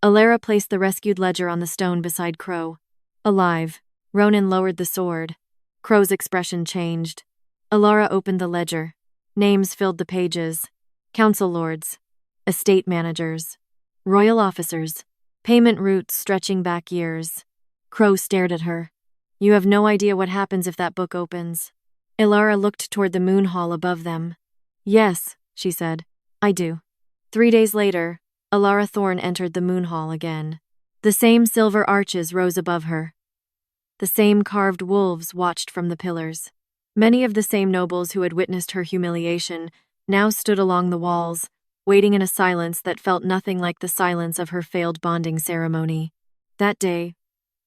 Elara placed the rescued ledger on the stone beside Crow. Alive. Ronan lowered the sword. Crow's expression changed. Elara opened the ledger. Names filled the pages. Council lords. Estate managers. Royal officers. Payment routes stretching back years. Crow stared at her. You have no idea what happens if that book opens. Elara looked toward the Moon Hall above them. Yes, she said. I do. 3 days later, Elara Thorne entered the Moon Hall again. The same silver arches rose above her. The same carved wolves watched from the pillars. Many of the same nobles who had witnessed her humiliation now stood along the walls, waiting in a silence that felt nothing like the silence of her failed bonding ceremony. That day,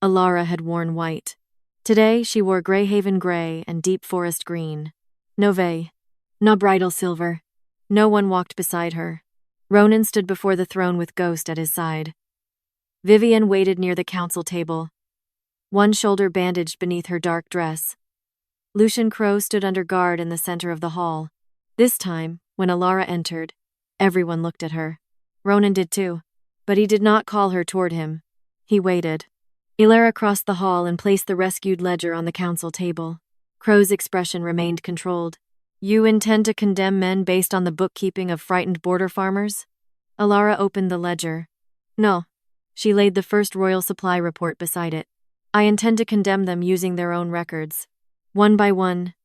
Elara had worn white. Today, she wore Greyhaven gray and deep forest green. No veil, no bridal silver. No one walked beside her. Ronan stood before the throne with Ghost at his side. Vivienne waited near the council table, one shoulder bandaged beneath her dark dress. Lucian Crow stood under guard in the center of the hall. This time, when Elara entered, everyone looked at her. Ronan did too, but he did not call her toward him. He waited. Elara crossed the hall and placed the rescued ledger on the council table. Crow's expression remained controlled. You intend to condemn men based on the bookkeeping of frightened border farmers? Elara opened the ledger. No. She laid the first royal supply report beside it. I intend to condemn them using their own records. One by one,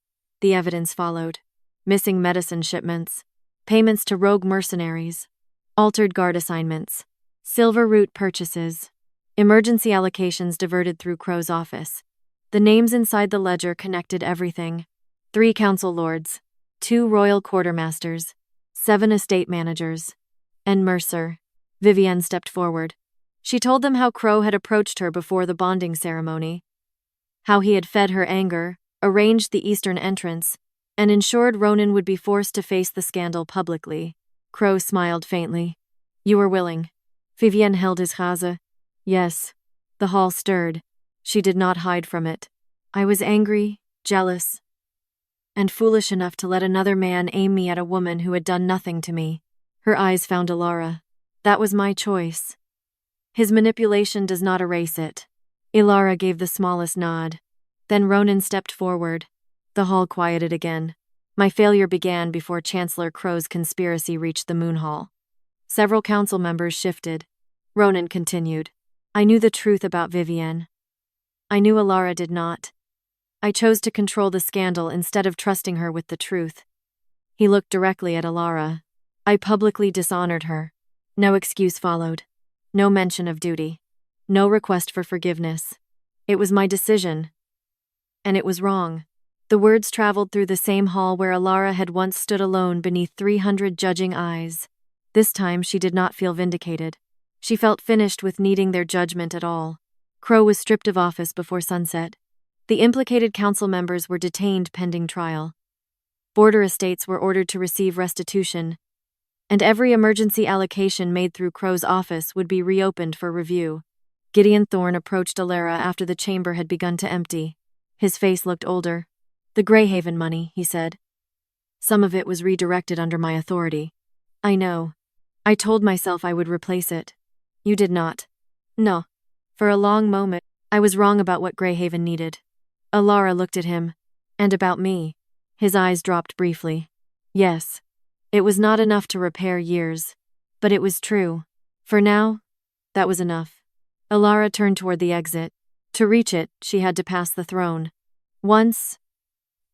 the evidence followed. missing medicine shipments, payments to rogue mercenaries, altered guard assignments, silver route purchases, emergency allocations diverted through Crow's office. The names inside the ledger connected everything. 3 council lords, 2 royal quartermasters, 7 estate managers, and Mercer. Vivienne stepped forward. She told them how Crow had approached her before the bonding ceremony, how he had fed her anger, arranged the eastern entrance, and ensured Ronan would be forced to face the scandal publicly. Crow smiled faintly. You were willing. Vivienne held his chaza. Yes. The hall stirred. She did not hide from it. I was angry, jealous, and foolish enough to let another man aim me at a woman who had done nothing to me. Her eyes found Elara. That was my choice. His manipulation does not erase it. Elara gave the smallest nod. Then Ronan stepped forward. The hall quieted again. My failure began before Chancellor Crow's conspiracy reached the Moon Hall. Several council members shifted. Ronan continued. I knew the truth about Vivienne. I knew Elara did not. I chose to control the scandal instead of trusting her with the truth. He looked directly at Elara. I publicly dishonored her. No excuse followed. No mention of duty. No request for forgiveness. It was my decision. And it was wrong. The words traveled through the same hall where Elara had once stood alone beneath 300 judging eyes. This time she did not feel vindicated. She felt finished with needing their judgment at all. Crow was stripped of office before sunset. The implicated council members were detained pending trial. Border estates were ordered to receive restitution, and every emergency allocation made through Crow's office would be reopened for review. Gideon Thorne approached Elara after the chamber had begun to empty. His face looked older. The Greyhaven money, he said. Some of it was redirected under my authority. I know. I told myself I would replace it. You did not. No. For a long moment, I was wrong about what Greyhaven needed. Elara looked at him. And about me. His eyes dropped briefly. Yes. It was not enough to repair years. But it was true. For now, that was enough. Elara turned toward the exit. To reach it, she had to pass the throne. Once,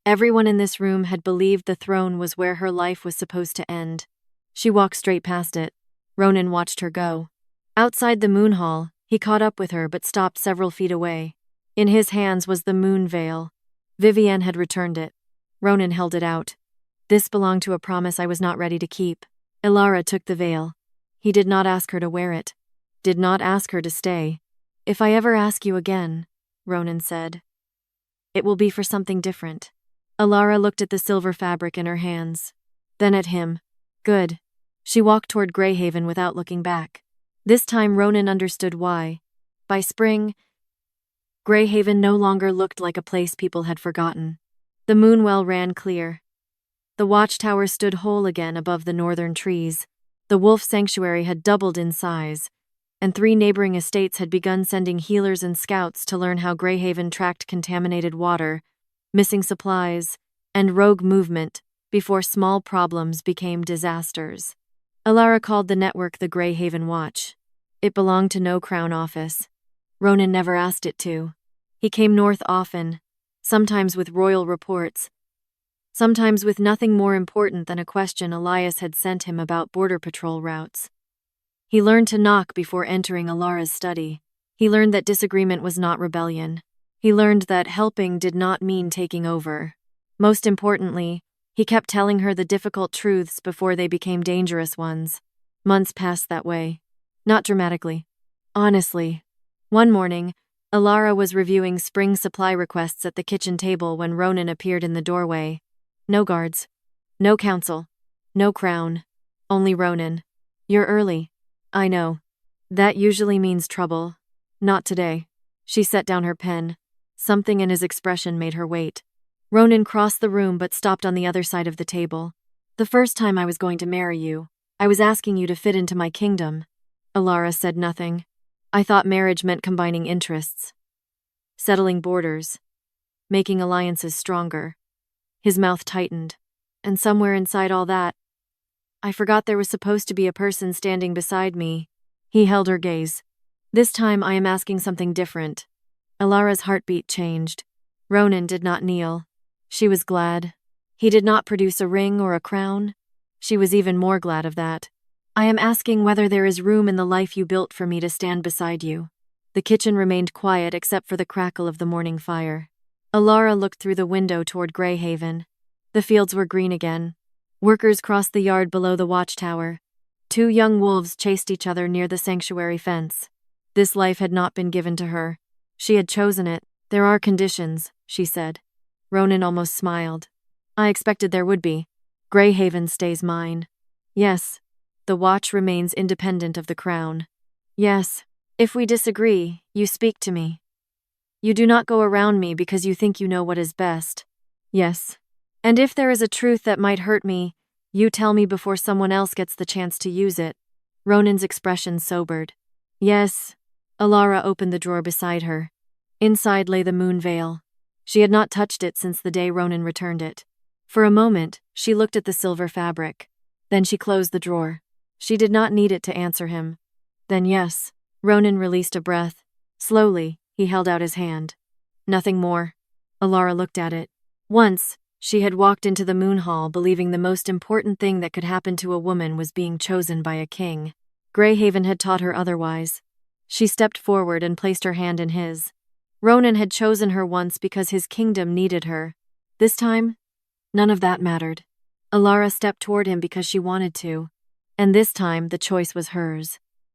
everyone in this room had believed the throne was where her life was supposed to end. She walked straight past it. Ronan watched her go. Outside the Moon Hall, he caught up with her but stopped several feet away. In his hands was the moon veil. Vivienne had returned it. Ronan held it out. This belonged to a promise I was not ready to keep. Elara took the veil. He did not ask her to wear it. Did not ask her to stay. If I ever ask you again, Ronan said, it will be for something different. Elara looked at the silver fabric in her hands. Then at him. Good. She walked toward Greyhaven without looking back. This time Ronan understood why. By spring, Greyhaven no longer looked like a place people had forgotten. The moonwell ran clear. The watchtower stood whole again above the northern trees. The wolf sanctuary had doubled in size, and 3 neighboring estates had begun sending healers and scouts to learn how Greyhaven tracked contaminated water, missing supplies, and rogue movement before small problems became disasters. Elara called the network the Greyhaven Watch. It belonged to no crown office. Ronan never asked it to. He came north often, sometimes with royal reports, sometimes with nothing more important than a question Elias had sent him about border patrol routes. He learned to knock before entering Elara's study. He learned that disagreement was not rebellion. He learned that helping did not mean taking over. Most importantly, he kept telling her the difficult truths before they became dangerous ones. Months passed that way. Not dramatically. Honestly. One morning, Elara was reviewing spring supply requests at the kitchen table when Ronan appeared in the doorway. No guards. No council. No crown. Only Ronan. You're early. I know. That usually means trouble. Not today. She set down her pen. Something in his expression made her wait. Ronan crossed the room but stopped on the other side of the table. The first time I was going to marry you, I was asking you to fit into my kingdom. Elara said nothing. I thought marriage meant combining interests, settling borders, making alliances stronger. His mouth tightened, and somewhere inside all that, I forgot there was supposed to be a person standing beside me. He held her gaze. This time I am asking something different. Elara's heartbeat changed. Ronan did not kneel. She was glad. He did not produce a ring or a crown. She was even more glad of that. I am asking whether there is room in the life you built for me to stand beside you. The kitchen remained quiet except for the crackle of the morning fire. Elara looked through the window toward Greyhaven. The fields were green again. Workers crossed the yard below the watchtower. 2 young wolves chased each other near the sanctuary fence. This life had not been given to her. She had chosen it. There are conditions, she said. Ronan almost smiled. I expected there would be. Greyhaven stays mine. Yes. The watch remains independent of the crown. Yes. If we disagree, you speak to me. You do not go around me because you think you know what is best. Yes. And if there is a truth that might hurt me, you tell me before someone else gets the chance to use it. Ronan's expression sobered. Yes. Elara opened the drawer beside her. Inside lay the moon veil. She had not touched it since the day Ronan returned it. For a moment, she looked at the silver fabric. Then she closed the drawer. She did not need it to answer him. Then yes. Ronan released a breath. Slowly, he held out his hand. Nothing more. Elara looked at it. Once, she had walked into the moon hall believing the most important thing that could happen to a woman was being chosen by a king. Greyhaven had taught her otherwise. She stepped forward and placed her hand in his. Ronan had chosen her once because his kingdom needed her. This time, none of that mattered. Elara stepped toward him because she wanted to. And this time, the choice was hers.